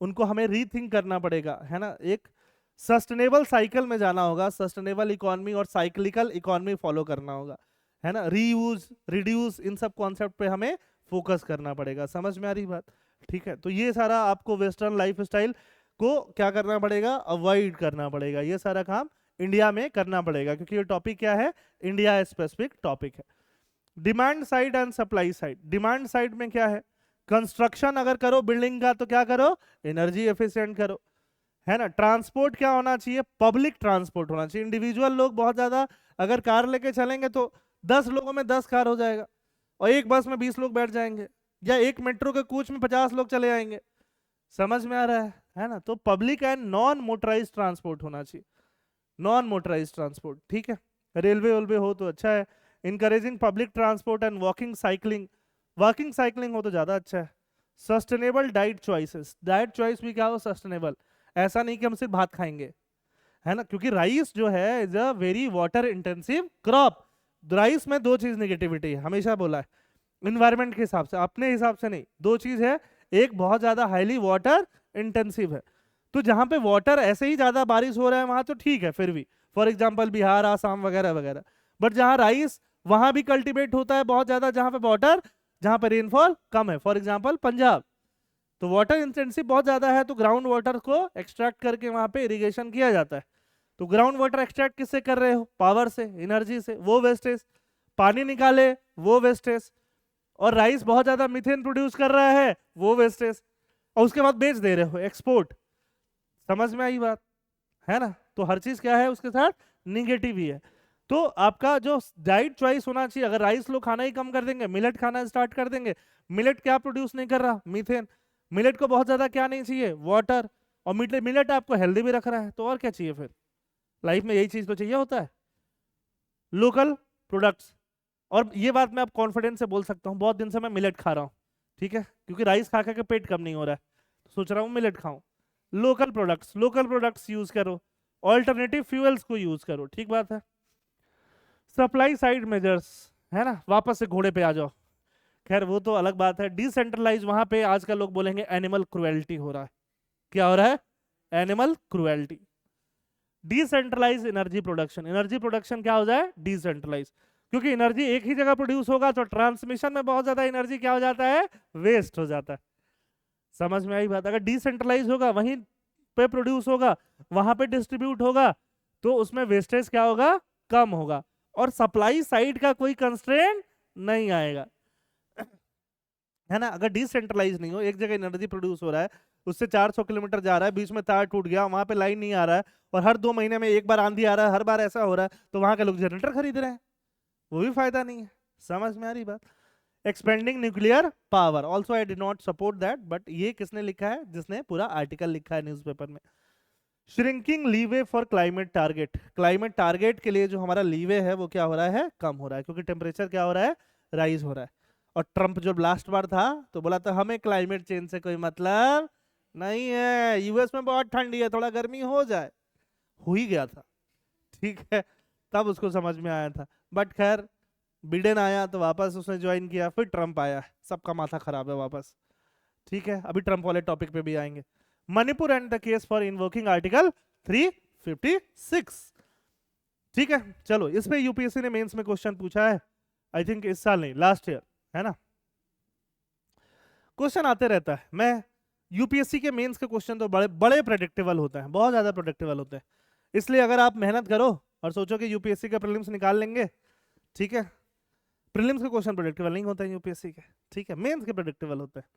उनको हमें रीथिंक करना पड़ेगा, है ना। एक सस्टेनेबल साइकिल में जाना होगा, सस्टेनेबल इकोनॉमी और साइक्लिकल इकोनॉमी फॉलो करना होगा, है ना। रीयूज, रिड्यूस, इन सब कॉन्सेप्ट पे हमें फोकस करना पड़ेगा। समझ में आ रही बात? ठीक है, तो ये सारा आपको वेस्टर्न लाइफ स्टाइल को क्या करना पड़ेगा, अवॉइड करना पड़ेगा। ये सारा काम इंडिया में करना पड़ेगा, क्योंकि ये टॉपिक क्या है, इंडिया स्पेसिफिक टॉपिक है। Demand side and supply side. Demand side में क्या है, कंस्ट्रक्शन अगर करो बिल्डिंग का तो क्या करो, एनर्जी एफिशिएंट करो, है ना। ट्रांसपोर्ट क्या होना चाहिए, पब्लिक ट्रांसपोर्ट होना चाहिए। इंडिविजुअल लोग बहुत ज्यादा अगर कार लेके चलेंगे तो 10 लोगों में 10 कार हो जाएगा, और एक बस में 20 लोग बैठ जाएंगे, या एक मेट्रो के कोच में 50 लोग चले जाएंगे। समझ में आ रहा है ना। तो public and non motorise transport होना चाहिए, नॉन मोटराइज ट्रांसपोर्ट, ठीक है। रेलवे वेलवे हो तो अच्छा है। Encouraging public transport and walking cycling, walking cycling हो तो ज्यादा अच्छा है। Sustainable diet choices, diet choice भी क्या हो, सस्टेनेबल। ऐसा नहीं कि हम सिर्फ भात खाएंगे, है ना, क्योंकि राइस जो है is a very water intensive crop. Rice में दो चीज निगेटिविटी है, हमेशा बोला है, इन्वायरमेंट के हिसाब से, अपने हिसाब से नहीं। दो चीज है, एक बहुत ज्यादा हाईली वाटर इंटेंसिव है, तो जहां पे वाटर ऐसे ही ज्यादा बारिश हो रहा है वहां तो ठीक है फिर भी, फॉर एग्जांपल बिहार, आसाम वगैरह वगैरह। बट जहां राइस, वहां भी कल्टीवेट होता है बहुत ज्यादा, जहां पे वाटर, जहां पे रेनफॉल कम है, फॉर एग्जांपल पंजाब, तो वाटर इंटेंसिव बहुत ज्यादा है, तो ग्राउंड वाटर को एक्सट्रैक्ट करके वहां पे इरिगेशन किया जाता है। तो ग्राउंड वाटर एक्सट्रैक्ट किससे कर रहे हो, पावर से, एनर्जी से, वो वेस्टेज। पानी निकाले, वो वेस्टेज। और राइस बहुत ज्यादा मीथेन प्रोड्यूस कर रहा है, वो वेस्टेज, और उसके बाद बेच दे रहे हो, एक्सपोर्ट। समझ में आई बात, है ना। तो हर चीज क्या है उसके साथ निगेटिव ही है। तो आपका जो डाइट चॉइस होना चाहिए, अगर राइस लोग खाना ही कम कर देंगे, मिलेट खाना स्टार्ट कर देंगे, मिलेट क्या प्रोड्यूस नहीं कर रहा, मीथेन। मिलेट को बहुत ज्यादा क्या नहीं चाहिए, वाटर। और मिलेट आपको हेल्दी भी रख रहा है, तो और क्या चाहिए फिर लाइफ में, यही चीज तो चाहिए होता है। लोकल प्रोडक्ट्स, और ये बात मैं अब कॉन्फिडेंस से बोल सकता हूँ, बहुत दिन से मैं मिलेट खा रहा हूँ, ठीक है, क्योंकि राइस खा खा के पेट कम नहीं हो रहा है, तो सोच रहा हूँ मिलेट खाऊं। Local products, local products use करो, ऑल्टरनेटिव फ्यूल्स को यूज करो, ठीक बात है। सप्लाई साइड मेजर्स, है ना, वापस से घोड़े पे आ जाओ। खैर वो तो अलग बात है। डिसेंट्रलाइज, वहां पे आजकल लोग बोलेंगे एनिमल क्रुएल्टी हो रहा है। क्या हो रहा है, animal cruelty. Decentralize energy production, energy production क्या हो जाए, डिसेंट्रलाइज, क्योंकि एनर्जी एक ही जगह प्रोड्यूस होगा तो ट्रांसमिशन में बहुत ज्यादा एनर्जी क्या हो जाता है, वेस्ट हो जाता है। समझ में आई बात? अगर डिसेंट्रलाइज होगा, वहीं पे प्रोड्यूस होगा, वहां पे डिस्ट्रीब्यूट होगा, तो उसमें वेस्टेज क्या होगा, कम होगा, और सप्लाई साइड का कोई कंस्ट्रेंट नहीं आएगा, है ना। अगर डिसेंट्रलाइज नहीं हो, एक जगह एनर्जी प्रोड्यूस हो रहा है, उससे 400 किलोमीटर जा रहा है, बीच में तार टूट गया, वहां पे लाइन नहीं आ रहा है, और हर 2 महीने में एक बार आंधी आ रहा है, हर बार ऐसा हो रहा है, तो वहां के लोग जनरेटर खरीद रहे हैं, वो भी फायदा नहीं है। समझ में आ रही बात? Expanding nuclear power, also I did not support that, but ये किसने लिखा है, जिसने पूरा आर्टिकल लिखा है न्यूज़पेपर में। Shrinking leeway for climate target, climate target के लिए जो हमारा लीवे है वो क्या हो रहा है, कम हो रहा है, क्योंकि टेम्परेचर क्या हो रहा है, राइज हो रहा है। और ट्रंप जब लास्ट बार था तो बोला था हमें क्लाइमेट चेंज से कोई मतलब नहीं है, यूएस में बहुत ठंडी है, थोड़ा गर्मी हो जाए, हो ही गया था, ठीक है, तब उसको समझ में आया था। बट खैर बिडेन आया तो वापस उसने ज्वाइन किया, फिर ट्रंप आया, सबका माथा खराब है वापस, ठीक है। अभी ट्रंप वाले टॉपिक पे भी आएंगे। Manipur and the case for invoking article 356, ठीक है। चलो, इस पे यूपीएससी ने मेंस में क्वेश्चन पूछा है, आई थिंक इस साल नहीं, लास्ट ईयर, है ना। क्वेश्चन आते रहता है, मैं यूपीएससी के मेंस के क्वेश्चन तो बड़े बड़े प्रेडिक्टेबल होते हैं, बहुत ज्यादा प्रेडिक्टेबल होते हैं। इसलिए अगर आप मेहनत करो और सोचो कि यूपीएससी के प्रीलिम्स निकाल लेंगे, ठीक है, प्रीलिम्स के क्वेश्चन प्रेडिक्टेबल नहीं होते हैं यूपीएससी के, ठीक है, मेंस के प्रेडिक्टेबल होते हैं।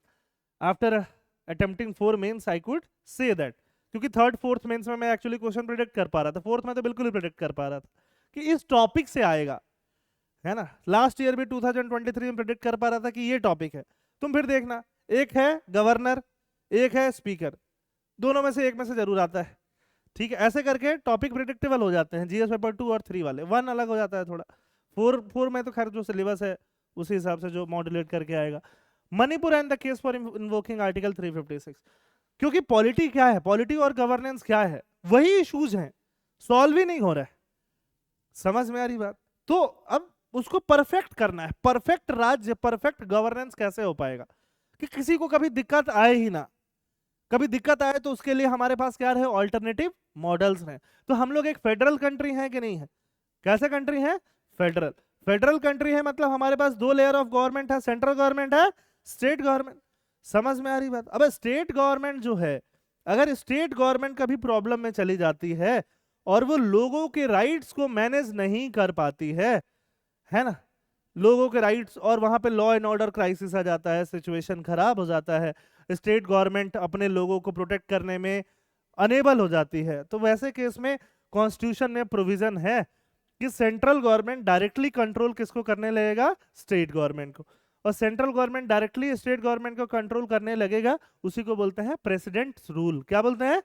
After attempting 4 mains I could say that, क्योंकि थर्ड फोर्थ मेंस में मैं एक्चुअली क्वेश्चन प्रेडिक्ट कर पा रहा था, फोर्थ में तो बिल्कुल ही प्रेडिक्ट कर पा रहा था कि इस टॉपिक से आएगा, है ना। लास्ट ईयर भी 2023 में प्रेडिक्ट कर पा रहा था कि ये टॉपिक है। तुम फिर देखना, एक है गवर्नर, एक है स्पीकर, दोनों में से एक में से जरूर आता है, ठीक है। ऐसे करके टॉपिक प्रेडिक्टेबल हो जाते हैं, जीएस पेपर 2 और 3 वाले, 1 अलग हो जाता है थोड़ा, 4 में तो खैर जो सिलेबस है उसी हिसाब से जो मॉड्यूलेट करके आएगा। Manipur and the case for invoking article 356, क्योंकि पॉलिटी क्या है, पॉलिटी और गवर्नेंस क्या है, वही इश्यूज हैं, सॉल्व ही नहीं हो रहा है। समझ में आ रही बात? तो अब उसको परफेक्ट करना है, परफेक्ट राज्य, परफेक्ट गवर्नेंस कैसे हो पाएगा कि किसी को कभी दिक्कत आए ही ना, कभी दिक्कत आए तो उसके लिए हमारे पास क्या है, ऑल्टरनेटिव मॉडल्स हैं। तो हम लोग एक फेडरल कंट्री है कि नहीं है, कैसे कंट्री है, फेडरल। फेडरल कंट्री है मतलब हमारे पास दो लेयर ऑफ गवर्नमेंट है, सेंट्रल गवर्नमेंट है, स्टेट गवर्नमेंट। समझ में आ रही बात। अब स्टेट गवर्नमेंट जो है, अगर स्टेट गवर्नमेंट कभी प्रॉब्लम में चली जाती है और वो लोगों के राइट्स को मैनेज नहीं कर पाती है ना, लोगों के राइट्स, और वहां पे लॉ एंड ऑर्डर क्राइसिस आ जाता है, सिचुएशन खराब हो जाता है, स्टेट गवर्नमेंट अपने लोगों को प्रोटेक्ट करने में अनेबल हो जाती है, तो वैसे केस में कॉन्स्टिट्यूशन में प्रोविजन है कि सेंट्रल गवर्नमेंट डायरेक्टली कंट्रोल किसको करने लगेगा, स्टेट गवर्नमेंट को। और central government directly state government को कंट्रोल करने लगेगा, उसी को बोलते हैं प्रेसिडेंट रूल। क्या बोलते हैं,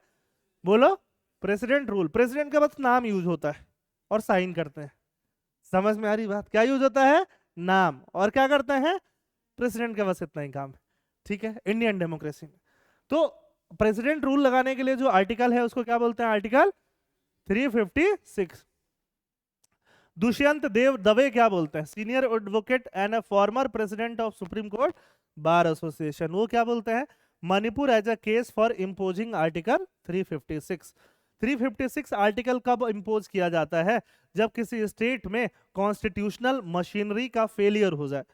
बोलो, प्रेसिडेंट रूल। प्रेसिडेंट का बस नाम यूज होता है और साइन करते हैं। समझ में आ रही बात, क्या यूज होता है, नाम, और क्या करते हैं, प्रेसिडेंट का बस इतना ही काम है। ठीक है, इंडियन डेमोक्रेसी में तो प्रेसिडेंट रूल लगाने के लिए जो आर्टिकल है उसको क्या बोलते हैं, आर्टिकल 356। दुष्यंत देव दवे क्या बोलते हैं, senior advocate and a former president of supreme court bar association, वो क्या बोलते हैं, Manipur as a case for imposing article 356। 356 article कब इम्पोज किया जाता है, जब किसी स्टेट में कॉन्स्टिट्यूशनल मशीनरी का फेलियर हो जाए।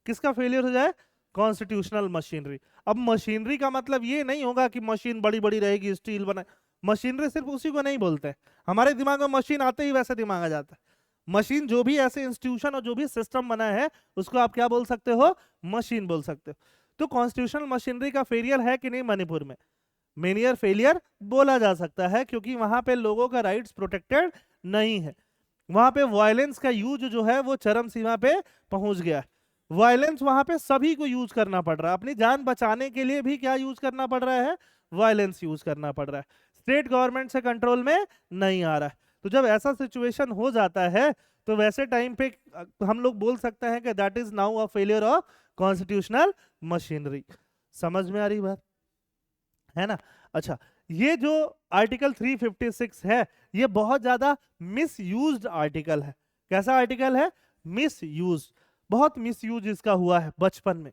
किसका फेलियर हो जाए, कॉन्स्टिट्यूशनल मशीनरी। अब मशीनरी का मतलब ये नहीं होगा कि मशीन बड़ी बड़ी रहेगी, स्टील बना, मशीनरी सिर्फ उसी को नहीं बोलते। हमारे दिमाग में मशीन आते ही वैसे दिमाग आ जाता है। मशीन जो भी ऐसे इंस्टीट्यूशन और जो भी सिस्टम बना है उसको आप क्या बोल सकते हो, मशीन बोल सकते हो। तो कॉन्स्टिट्यूशनल मशीनरी का फेलियर है कि नहीं मणिपुर में, मेनियर फेलियर बोला जा सकता है, क्योंकि वहां पे लोगों का राइट्स प्रोटेक्टेड नहीं है। वहां पे वायलेंस का यूज जो है वो चरम सीमा पे पहुंच गया है। वायलेंस वहां पे सभी को यूज करना पड़ रहा है, अपनी जान बचाने के लिए भी क्या यूज करना पड़ रहा है, वायलेंस यूज करना पड़ रहा है। स्टेट गवर्नमेंट से कंट्रोल में नहीं आ रहा है। तो जब ऐसा सिचुएशन हो जाता है तो वैसे टाइम पे हम लोग बोल सकते हैं कि that is now a failure of constitutional machinery. समझ में आ रही बात, है ना। अच्छा, ये जो आर्टिकल 356 है ये बहुत ज्यादा मिस यूज्ड आर्टिकल है। कैसा आर्टिकल है, मिस यूज, बहुत मिस यूज इसका हुआ है बचपन में,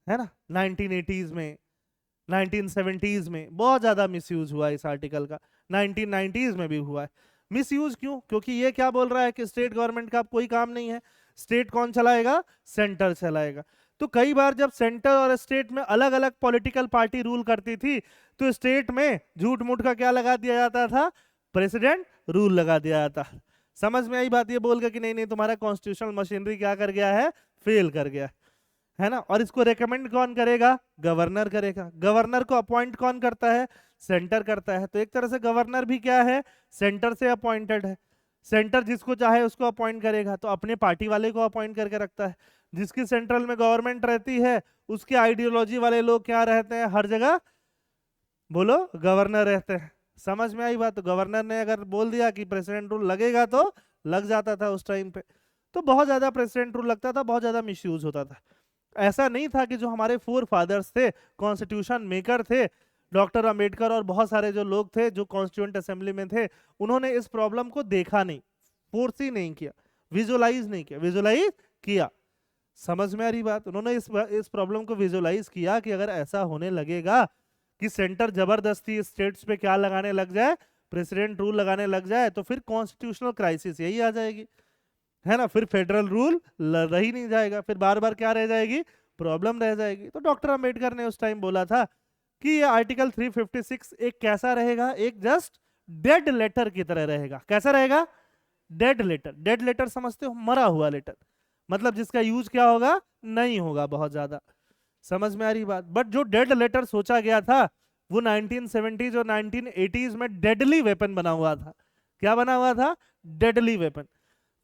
है ना, 1980s में, 1970s में बहुत ज्यादा मिस यूज हुआ है इस आर्टिकल का, 1990s में भी हुआ है। मिस यूज क्यों, क्योंकि ये क्या बोल रहा है कि स्टेट गवर्नमेंट का अब कोई काम नहीं है, स्टेट कौन चलाएगा, सेंटर चलाएगा। तो कई बार जब सेंटर और स्टेट में अलग अलग पॉलिटिकल पार्टी रूल करती थी तो स्टेट में झूठ मूठ का क्या लगा दिया जाता था, प्रेसिडेंट रूल लगा दिया जाता। समझ में आई बात, ये बोल के कि नहीं नहीं तुम्हारा कॉन्स्टिट्यूशनल मशीनरी क्या कर गया है, फेल कर गया है ना। और इसको रेकमेंड कौन करेगा, गवर्नर करेगा। गवर्नर को अपॉइंट कौन करता है, सेंटर करता है। तो एक तरह से गवर्नर भी क्या है, सेंटर से अपॉइंटेड है। सेंटर जिसको चाहे उसको अपॉइंट करेगा, तो अपने पार्टी वाले को अपॉइंट करके रखता है। जिसकी सेंट्रल में गवर्नमेंट रहती है उसके आइडियोलॉजी वाले लोग क्या रहते हैं, हर जगह बोलो गवर्नर रहते हैं। समझ में आई बात। तो गवर्नर ने अगर बोल दिया कि प्रेसिडेंट रूल लगेगा तो लग जाता था उस टाइम पे। तो बहुत ज्यादा प्रेसिडेंट रूल लगता था, बहुत ज्यादा मिसयूज होता था। ऐसा नहीं था कि जो हमारे फोर फादर्स थे, कॉन्स्टिट्यूशन मेकर थे, डॉक्टर अंबेडकर और बहुत सारे जो लोग थे जो कॉन्स्टिट्यूएंट असेंबली में थे, उन्होंने इस प्रॉब्लम को देखा नहीं, फोर्स ही नहीं किया, विजुअलाइज नहीं किया, विजुअलाइज किया। समझ में आ रही बात। उन्होंने इस प्रॉब्लम को विजुअलाइज किया कि अगर ऐसा होने लगेगा कि सेंटर जबरदस्ती स्टेट्स पे क्या लगाने लग जाए, प्रेसिडेंट रूल लगाने लग जाए, तो फिर कॉन्स्टिट्यूशनल क्राइसिस यही आ जाएगी, है ना। फिर फेडरल रूल रह ही नहीं जाएगा, फिर बार बार क्या रह जाएगी, प्रॉब्लम रह जाएगी। तो डॉक्टर अंबेडकर ने उस टाइम बोला था कि ये आर्टिकल 356 एक कैसा रहेगा, एक जस्ट डेड लेटर की तरह रहेगा। कैसा रहेगा, डेड लेटर। डेड लेटर समझते हो, मरा हुआ लेटर, मतलब जिसका यूज क्या होगा, नहीं होगा बहुत ज्यादा। समझ में आ रही बात। बट जो डेड लेटर सोचा गया था वो 1970s और 1980s में डेडली वेपन बना हुआ था। क्या बना हुआ था, डेडली वेपन।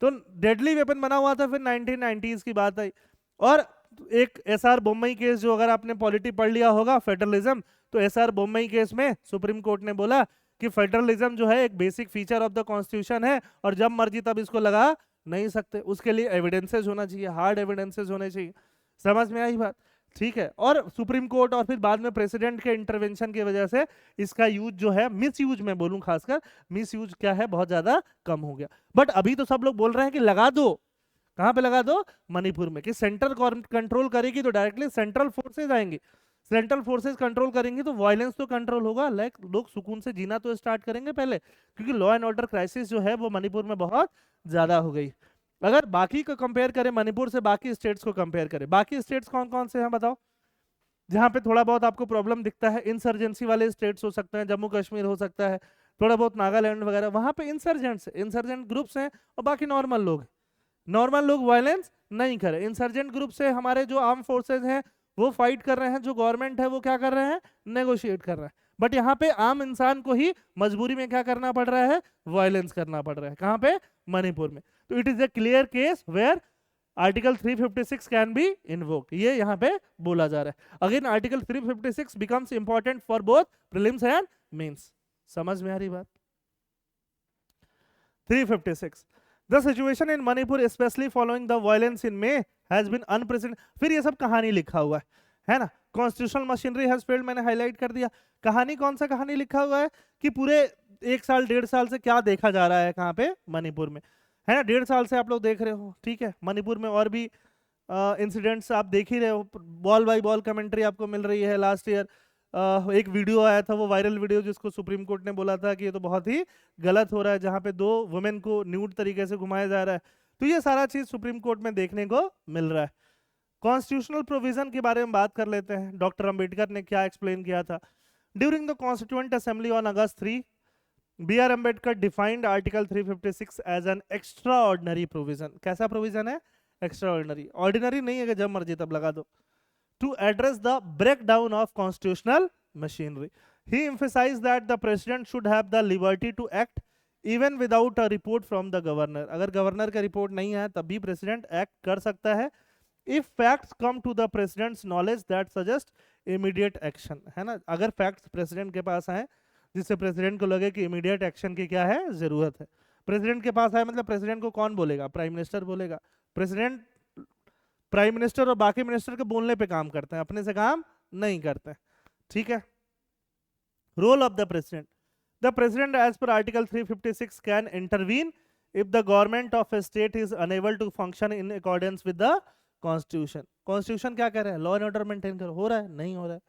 तो डेडली वेपन बना हुआ था। फिर 1990s की बात आई और एक एसआर बोम्मई केस, जो अगर आपने पॉलिटी पढ़ लिया होगा फेडरलिज्म, तो एसआर बोम्मई केस में सुप्रीम कोर्ट ने बोला कि फेडरलिज्म जो है एक basic feature of the constitution है और जब मर्जी तब इसको लगा नहीं सकते, उसके लिए एविडेंसेस होना चाहिए, हार्ड एविडेंसेस होने चाहिए। समझ में आई बात, ठीक है। और सुप्रीम कोर्ट और फिर बाद में प्रेसिडेंट के इंटरवेंशन की वजह से इसका यूज जो है, मिस यूज मैं बोलूं, खासकर मिस यूज क्या है, बहुत ज्यादा कम हो गया। बट अभी तो सब लोग बोल रहे हैं कि लगा दो। कहां पे लगा दो, मणिपुर में, कि सेंटर कंट्रोल करेगी तो डायरेक्टली सेंट्रल फोर्सेज आएंगी, सेंट्रल फोर्सेस कंट्रोल करेंगी तो वायलेंस तो कंट्रोल होगा, लाइक लोग सुकून से जीना तो स्टार्ट करेंगे पहले, क्योंकि लॉ एंड ऑर्डर क्राइसिस जो है वो मणिपुर में बहुत ज्यादा हो गई। अगर बाकी को कंपेयर करें, मणिपुर से बाकी स्टेट्स को कंपेयर करें, बाकी स्टेट्स कौन कौन से हैं बताओ, जहां पे थोड़ा बहुत आपको प्रॉब्लम दिखता है? इंसर्जेंसी वाले स्टेट्स हो सकते हैं, जम्मू कश्मीर हो सकता है, थोड़ा बहुत नागालैंड वगैरह, वहां पे इंसर्जेंट ग्रुप्स हैं और बाकी नॉर्मल लोग। नॉर्मल लोग वायलेंस नहीं करे, इंसर्जेंट ग्रुप से हमारे जो आर्म फोर्सेज हैं वो फाइट कर रहे हैं, जो गवर्नमेंट है वो क्या कर रहे हैं, नेगोशिएट कर रहा है। बट यहाँ पे आम इंसान को ही मजबूरी में क्या करना पड़ रहा है, वायलेंस करना पड़ रहा है। कहाँ पे? मणिपुर में। तो it is a clear case where article 356 can be invoked, ये यहाँ पे बोला जा रहा है। Again article 356 becomes important for both prelims and mains. समझ में आ रही बात? 356 The situation in Manipur, especially following the violence in May, has been unprecedented. फिर ये सब कहानी लिखा हुआ है ना? Constitutional machinery has failed, मैंने हाईलाइट कर दिया। कहानी कौन सा कहानी लिखा हुआ है कि पूरे 1 साल 1.5 साल से क्या देखा जा रहा है कहाँ पे, मणिपुर में, है ना? 1.5 साल से आप लोग देख रहे हो, ठीक है। मणिपुर में और भी इंसिडेंट्स आप देख ही रहे हो, बॉल बाई बॉल कमेंट्री आपको मिल रही है। लास्ट ईयर एक वीडियो आया था, वो वायरल वीडियो, जिसको सुप्रीम कोर्ट ने बोला था कि ये तो बहुत ही गलत हो रहा है, जहाँ पे 2 वुमेन को न्यूड तरीके से घुमाया जा रहा है। तो ये सारा चीज सुप्रीम कोर्ट में देखने को मिल रहा है। कॉन्स्टिट्यूशनल प्रोविजन के बारे में बात कर लेते हैं, डॉक्टर अंबेडकर ने क्या एक्सप्लेन किया था। During the constituent assembly on August 3, B.R. Ambedkar defined article 356 as an extraordinary provision. कैसा प्रोविजन है? Extraordinary. ऑर्डिनरी नहीं है कि जब मर्जी तब लगा दो। To address the breakdown of constitutional machinery, he emphasized that the president should have the liberty to act even without a report from the governor. अगर गवर्नर का रिपोर्ट नहीं है तब भी प्रेसिडेंट एक्ट कर सकता है, if facts come to the president's knowledge that suggest immediate action, है ना? अगर फैक्ट्स प्रेसिडेंट के पास आए जिससे प्रेसिडेंट को लगे कि इमीडिएट एक्शन की क्या है, जरूरत है। प्रेसिडेंट के पास आए मतलब प्रेसिडेंट को कौन बोलेगा? प्राइम मिनिस्टर बोलेगा। प्रेसिडेंट, प्राइम मिनिस्टर और बाकी मिनिस्टर के बोलने पे काम करते हैं, अपने से काम नहीं करते हैं, ठीक है। Role of the president as per article 356 can intervene if the government of a state is unable to function in accordance with the constitution. Constitution क्या कह रहा है? लॉ एंड ऑर्डर मेंटेन कर, हो रहा है? नहीं हो रहा है।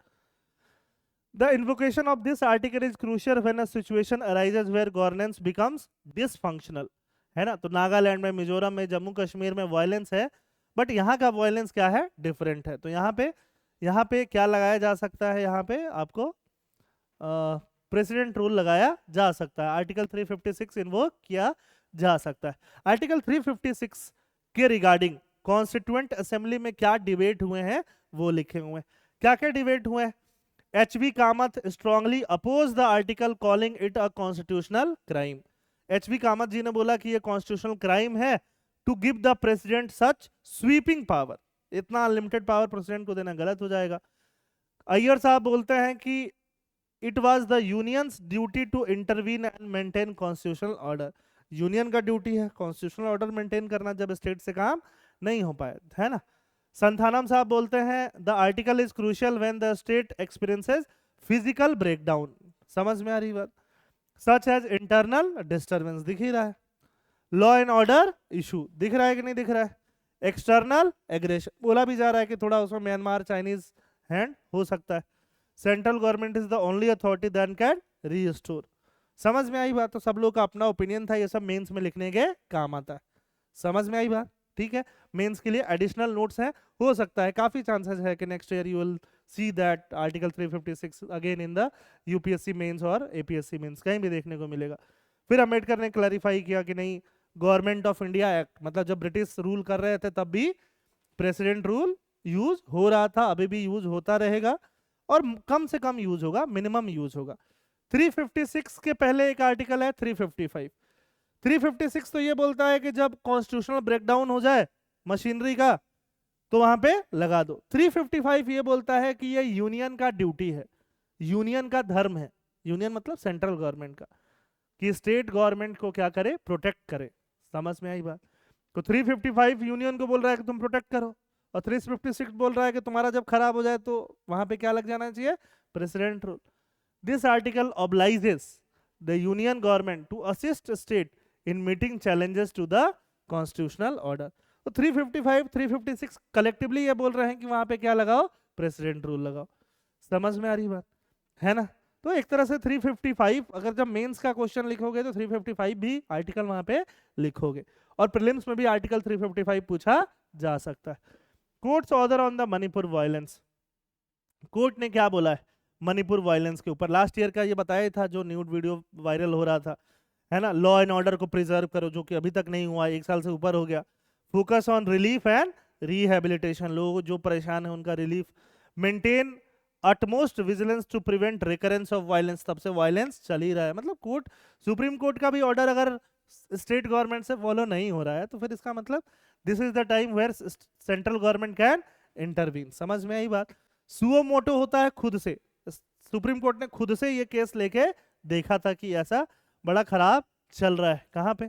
The invocation of this article is crucial when a situation arises where governance becomes dysfunctional, है ना? तो नागालैंड में, मिजोरम में, जम्मू कश्मीर में वायलेंस है, बट यहाँ का वायलेंस क्या है? डिफरेंट है। तो यहाँ पे क्या लगाया जा सकता है? यहाँ पे आपको प्रेसिडेंट रूल लगाया जा सकता है, आर्टिकल 356 इन्वोक किया जा सकता है। आर्टिकल 356 के रिगार्डिंग कॉन्स्टिट्यूएंट असेंबली में क्या डिबेट हुए हैं वो लिखे हुए हैं। क्या क्या डिबेट हुए हैं? H.V. Kamath strongly opposed the article calling it a constitutional crime. H.V. Kamath जी ने बोला कि ये कॉन्स्टिट्यूशनल क्राइम है to give the president such sweeping power. इतना अनलिमिटेड पावर प्रेसिडेंट को देना गलत हो जाएगा। अय्यर साहब बोलते हैं कि it was the union's duty to intervene and maintain constitutional order. Union का ड्यूटी है कॉन्स्टिट्यूशनल ऑर्डर मेंटेन करना जब स्टेट से काम नहीं हो पाए, है ना। संथानम साहब बोलते हैं the article is crucial when the state experiences physical breakdown. समझ में आ रही बात? सच एज इंटरनल डिस्टर्बेंस, दिख ही रहा है। लॉ एंड ऑर्डर इशू दिख रहा है कि नहीं दिख रहा है? एक्सटर्नल एग्रेशन, बोला भी जा रहा है कि थोड़ा उसमें म्यांमार चाइनीज हैंड हो सकता है। Central government is the only authority that can restore. समझ में आई बात? तो सब लोग का अपना ओपिनियन था, ये सब मेंस में लिखने के काम आता है। समझ में आई बात? ठीक है। मेंस के लिए एडिशनल नोट्स हैं, हो सकता है, काफी चांसेस है कि next year you will see that article 356 again in the UPSC mains और एपीएससी मेंस, कहीं भी देखने को मिलेगा। फिर अम्बेडकर ने क्लैरिफाई किया कि नहीं, गवर्नमेंट ऑफ इंडिया एक्ट, मतलब जब ब्रिटिश रूल कर रहे थे तब भी प्रेसिडेंट रूल यूज हो रहा था, अभी भी यूज होता रहेगा और कम से कम यूज होगा, मिनिमम यूज होगा। 356 के पहले एक आर्टिकल है 355। 356 तो ये बोलता है कि जब कॉन्स्टिट्यूशनल ब्रेकडाउन हो जाए मशीनरी का तो वहां पे लगा दो। 355 ये बोलता है कि ये यूनियन का ड्यूटी है, यूनियन का धर्म है। यूनियन मतलब सेंट्रल गवर्नमेंट का, कि स्टेट गवर्नमेंट को क्या करे, प्रोटेक्ट करे। समझ में आई बात? तो 355 यूनियन को बोल रहा है कि तुम प्रोटेक्ट करो, और 356 बोल रहा है कि तुम्हारा जब खराब हो जाए तो वहां पे क्या लग जाना चाहिए? President rule. This article obliges the union government to assist state in meeting challenges to the constitutional order। तो 355 356 कलेक्टिवली ये बोल रहे हैं कि वहां पे क्या लगाओ? प्रेसिडेंट रूल लगाओ। समझ में आ रही बात है ना? तो एक तरह से 355, अगर जब मेंस का क्वेश्चन लिखोगे तो 355 भी आर्टिकल वहां पे लिखोगे, और प्रीलिम्स में भी आर्टिकल 355 पूछा जा सकता है। Courts order on the Manipur violence, court ने क्या बोला है मणिपुर वायलेंस के ऊपर? लास्ट ईयर का ये बताया था जो न्यूड वीडियो वायरल हो रहा था, है ना, लॉ एंड ऑर्डर को प्रिजर्व करो, जो कि अभी तक नहीं हुआ, 1 साल से ऊपर हो गया। Focus on relief and rehabilitation, लोग जो परेशान है उनका relief. Maintain utmost vigilance to prevent recurrence of violence, तब से वायलेंस चल ही रहा है। मतलब कोर्ट, सुप्रीम कोर्ट का भी ऑर्डर अगर स्टेट गवर्नमेंट से फॉलो नहीं हो रहा है तो फिर इसका मतलब this is the time where central government can intervene. समझ में आई बात? सुओ मोटो होता है खुद से, सुप्रीम कोर्ट ने खुद से ये केस लेके देखा था कि ऐसा बड़ा खराब चल रहा है कहाँ पे,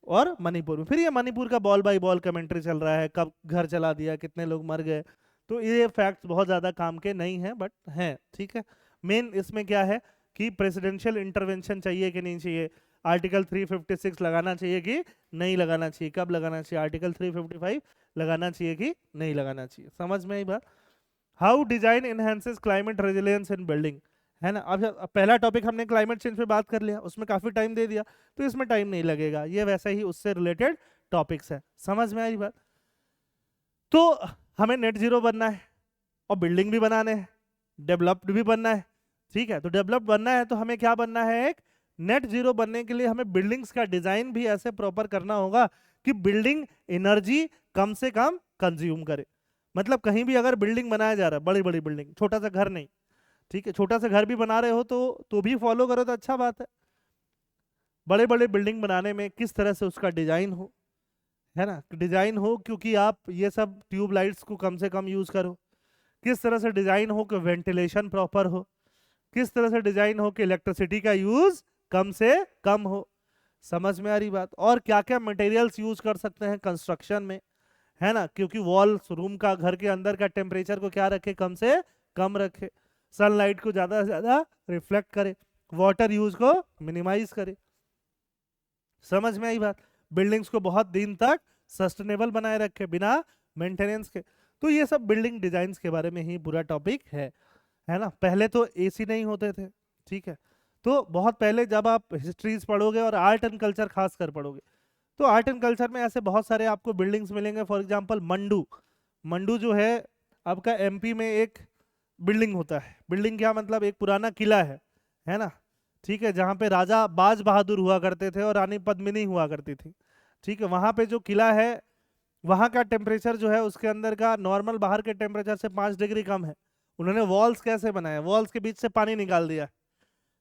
और मणिपुर में। फिर ये मणिपुर का बॉल बाय बॉल कमेंट्री चल रहा है, कब घर चला दिया, कितने लोग मर गए, तो ये फैक्ट्स बहुत ज्यादा काम के नहीं हैं, बट हैं, ठीक है। मेन इसमें क्या है कि प्रेसिडेंशियल इंटरवेंशन चाहिए कि नहीं चाहिए, आर्टिकल 356 लगाना चाहिए कि नहीं लगाना चाहिए, कब लगाना चाहिए, आर्टिकल 355 लगाना चाहिए कि नहीं लगाना चाहिए। समझ में आई बात? How design enhances climate resilience in building, है ना। अब पहला टॉपिक हमने क्लाइमेट चेंज पे बात कर लिया, उसमें काफी टाइम दे दिया, तो इसमें टाइम नहीं लगेगा, ये वैसे ही उससे रिलेटेड टॉपिक्स है। समझ में आई बात? तो हमें नेट जीरो बनना है और बिल्डिंग भी बनाने हैं, डेवलप्ड भी बनना है, ठीक है। तो डेवलप्ड बनना है तो हमें क्या बनना है, एक नेट जीरो बनने के लिए हमें बिल्डिंग्स का डिजाइन भी ऐसे प्रॉपर करना होगा कि बिल्डिंग एनर्जी कम से कम कंज्यूम करे। मतलब कहीं भी अगर बिल्डिंग बनाया जा रहा है, बड़ी बड़ी बिल्डिंग, छोटा सा घर नहीं, ठीक है, छोटा सा घर भी बना रहे हो तो भी फॉलो करो तो अच्छा बात है। बड़े बड़े बिल्डिंग बनाने में किस तरह से उसका डिजाइन हो, है ना, डिजाइन हो क्योंकि आप ये सब ट्यूब लाइट्स को कम से कम यूज करो, किस तरह से डिजाइन हो कि वेंटिलेशन प्रॉपर हो, किस तरह से डिजाइन हो कि इलेक्ट्रिसिटी का यूज कम से कम हो। समझ में आ रही बात? और क्या क्या मटेरियल्स यूज कर सकते हैं कंस्ट्रक्शन में, है ना, क्योंकि वॉल्स रूम का, घर के अंदर का टेम्परेचर को क्या रखे, कम से कम रखे, सनलाइट को ज्यादा से ज्यादा रिफ्लेक्ट करे, वाटर यूज को मिनिमाइज करे। समझ में आई बात? बिल्डिंग्स को बहुत दिन तक सस्टेनेबल बनाए रखे बिना मेंटेनेंस के। तो ये सब बिल्डिंग डिजाइन के बारे में ही पूरा टॉपिक है ना। पहले तो एसी नहीं होते थे, ठीक है, तो बहुत पहले जब आप हिस्ट्रीज पढ़ोगे और आर्ट एंड कल्चर खासकर पढ़ोगे तो आर्ट एंड कल्चर में ऐसे बहुत सारे आपको बिल्डिंग्स मिलेंगे। फॉर एग्जांपल मंडू, मंडू जो है आपका एमपी में एक बिल्डिंग होता है। बिल्डिंग क्या मतलब, एक पुराना किला है ना, ठीक है, जहाँ पे राजा बाज बहादुर हुआ करते थे और रानी पद्मिनी हुआ करती थी, ठीक है। वहाँ पे जो किला है वहाँ का टेम्परेचर जो है उसके अंदर का नॉर्मल बाहर के टेम्परेचर से 5 डिग्री कम है। उन्होंने वॉल्स कैसे बनाया, वॉल्स के बीच से पानी निकाल दिया।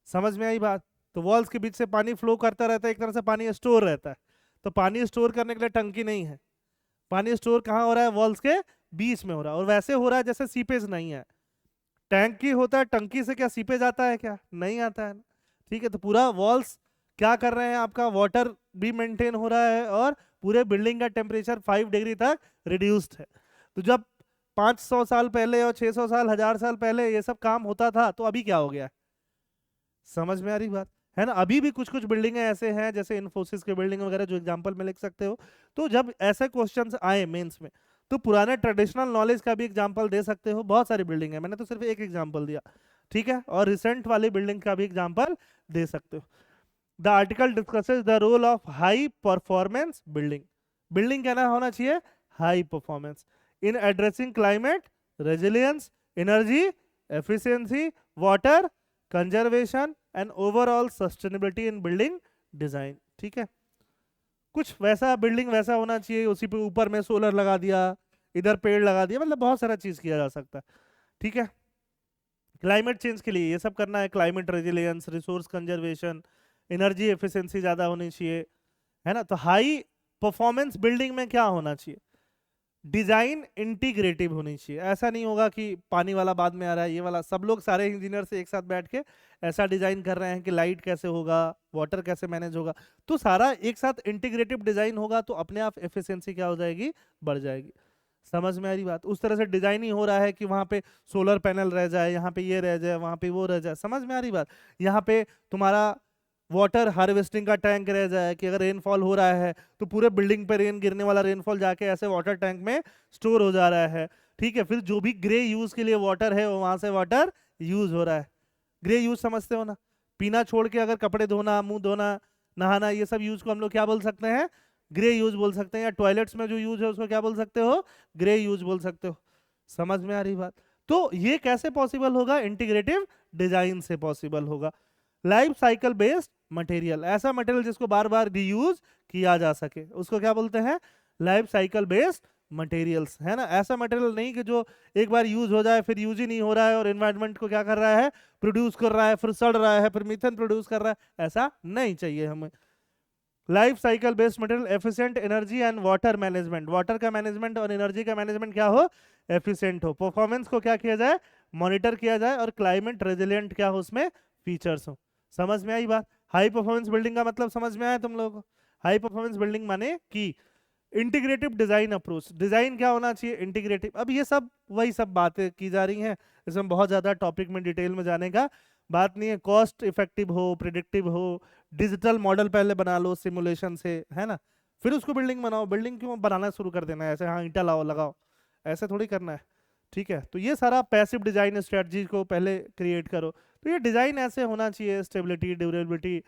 समझ में आई बात? तो वॉल्स के बीच से पानी फ्लो करता रहता है, एक तरह से पानी स्टोर रहता है। तो पानी स्टोर करने के लिए टंकी नहीं है, पानी स्टोर कहाँ हो रहा है, वॉल्स के बीच में हो रहा है, और वैसे हो रहा है जैसे सीपेज नहीं है। टैंकी होता है, टंकी से क्या सीपेज आता है, क्या नहीं आता है, ठीक है। तो पूरा वॉल्स क्या कर रहे हैं, आपका वाटर भी मेंटेन हो रहा है और पूरे बिल्डिंग का टेम्परेचर 5 डिग्री तक रिड्यूस्ड है। तो जब 500 साल पहले और 600 साल, 1000 साल पहले ये सब काम होता था, तो अभी क्या हो गया? समझ में आ रही बात है ना। अभी भी कुछ कुछ बिल्डिंगें ऐसे हैं जैसे इन्फोसिस की बिल्डिंग वगैरह, जो एग्जांपल में लिख सकते हो। तो जब ऐसे क्वेश्चंस आए मेंस में तो पुराने ट्रेडिशनल नॉलेज का भी एग्जांपल दे सकते हो। बहुत सारी बिल्डिंग है, मैंने तो सिर्फ एक एग्जांपल दिया, ठीक है, और रिसेंट वाली बिल्डिंग का भी एग्जांपल दे सकते हो। The article discusses the role of high performance building, building क्या ना होना चाहिए, high performance, in addressing climate resilience, energy efficiency, water conservation and overall sustainability in building design, ठीक है। कुछ वैसा बिल्डिंग वैसा होना चाहिए, उसी पे ऊपर में सोलर लगा दिया, इधर पेड़ लगा दिया, मतलब बहुत सारा चीज किया जा सकता है, ठीक है। क्लाइमेट चेंज के लिए ये सब करना है, climate resilience, resource conservation, energy efficiency ज़्यादा होनी चाहिए, है ना। तो हाई परफॉर्मेंस बिल्डिंग में क्या होना चाहिए, डिजाइन इंटीग्रेटिव होनी चाहिए। ऐसा नहीं होगा कि पानी वाला बाद में आ रहा है, ये वाला सब लोग सारे इंजीनियर से एक साथ बैठ के ऐसा डिजाइन कर रहे हैं कि लाइट कैसे होगा, वाटर कैसे मैनेज होगा। तो सारा एक साथ इंटीग्रेटिव डिजाइन होगा तो अपने आप एफिशिएंसी क्या हो जाएगी, बढ़ जाएगी। समझ में आ रही बात? उस तरह से डिजाइन ही हो रहा है कि वहां पे सोलर पैनल रह जाए, यहाँ पे ये रह जाए, वहां पे वो रह जाए। समझ में आ रही बात? यहाँ पे तुम्हारा वाटर हार्वेस्टिंग का टैंक रह जाए कि अगर रेनफॉल हो रहा है तो पूरे बिल्डिंग पे रेन गिरने वाला रेनफॉल जाके ऐसे वाटर टैंक में स्टोर हो जा रहा है। ठीक है, फिर जो भी ग्रे यूज के लिए वाटर है वो वहां से वाटर यूज हो रहा है। ग्रे यूज समझते हो ना, पीना छोड़ के अगर कपड़े धोना, मुंह धोना, नहाना, ये सब यूज को हम लोग क्या बोल सकते हैं? ग्रे यूज बोल सकते हैं। या टॉयलेट्स में जो यूज है उसको क्या बोल सकते हो? ग्रे यूज बोल सकते हो। समझ में आ रही बात? तो ये कैसे पॉसिबल होगा? इंटीग्रेटिव डिजाइन से पॉसिबल होगा। लाइफ साइकिल बेस्ड मटेरियल, ऐसा मटेरियल जिसको बार बार रीयूज किया जा सके, उसको क्या बोलते हैं? लाइफ साइकिल बेस्ड मटेरियल्स, है ना। ऐसा मटेरियल नहीं कि जो एक बार यूज हो जाए फिर यूज ही नहीं हो रहा है और एनवायरनमेंट को क्या कर रहा है? प्रोड्यूस कर रहा है, फिर सड़ रहा है, फिर मीथेन प्रोड्यूस कर रहा है। ऐसा नहीं चाहिए हमें। Life cycle based material, efficient energy and water management, water का मैनेजमेंट और एनर्जी का मैनेजमेंट क्या हो? एफिशिएंट हो। परफॉर्मेंस को क्या किया जाए? मॉनिटर किया जाए। और क्लाइमेट रेजिलिएंट क्या हो उसमें? फीचर्स हो। समझ में आई बात? हाई परफॉर्मेंस बिल्डिंग का मतलब समझ में आया तुम लोगों को? हाई परफॉर्मेंस बिल्डिंग माने कि इंटीग्रेटिव डिजाइन अप्रोच। डिजाइन क्या होना चाहिए? इंटीग्रेटिव। अब ये सब वही सब बातें की जा रही हैं, इसमें बहुत ज्यादा टॉपिक में डिटेल में जाने का बात नहीं है। कॉस्ट इफेक्टिव हो, प्रिडिक्टिव हो, डिजिटल मॉडल पहले बना लो सिमुलेशन से, है ना, फिर उसको बिल्डिंग बनाओ। बिल्डिंग क्यों बनाना शुरू कर देना है ऐसे, हाँ ईंटा लाओ लगाओ, ऐसे थोड़ी करना है। ठीक है, तो ये सारा पैसिव डिजाइन स्ट्रेटजी को पहले क्रिएट करो। तो ये डिजाइन ऐसे होना चाहिए, स्टेबिलिटी, ड्यूरेबिलिटी,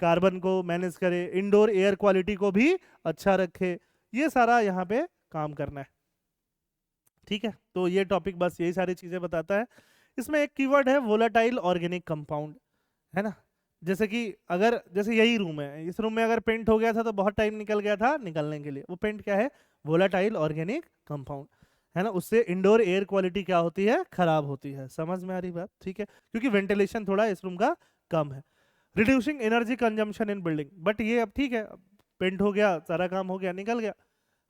कार्बन को मैनेज करे, इंडोर एयर क्वालिटी को भी अच्छा रखे, ये सारा यहाँ पे काम करना है। ठीक है, तो ये टॉपिक बस यही सारी चीजें बताता है। इसमें एक कीवर्ड है वोलाटाइल ऑर्गेनिक कंपाउंड, है ना। जैसे कि अगर जैसे यही रूम है, इस रूम में अगर पेंट हो गया था तो बहुत टाइम निकल गया था निकलने के लिए, वो पेंट क्या है? वोलाटाइल ऑर्गेनिक कंपाउंड, है ना। उससे इंडोर एयर क्वालिटी क्या होती है? खराब होती है। समझ में आ रही बात? ठीक है, क्योंकि वेंटिलेशन थोड़ा इस रूम का कम है। Reducing energy consumption in building, but ये अब ठीक है, पेंट हो गया, सारा काम हो गया, निकल गया।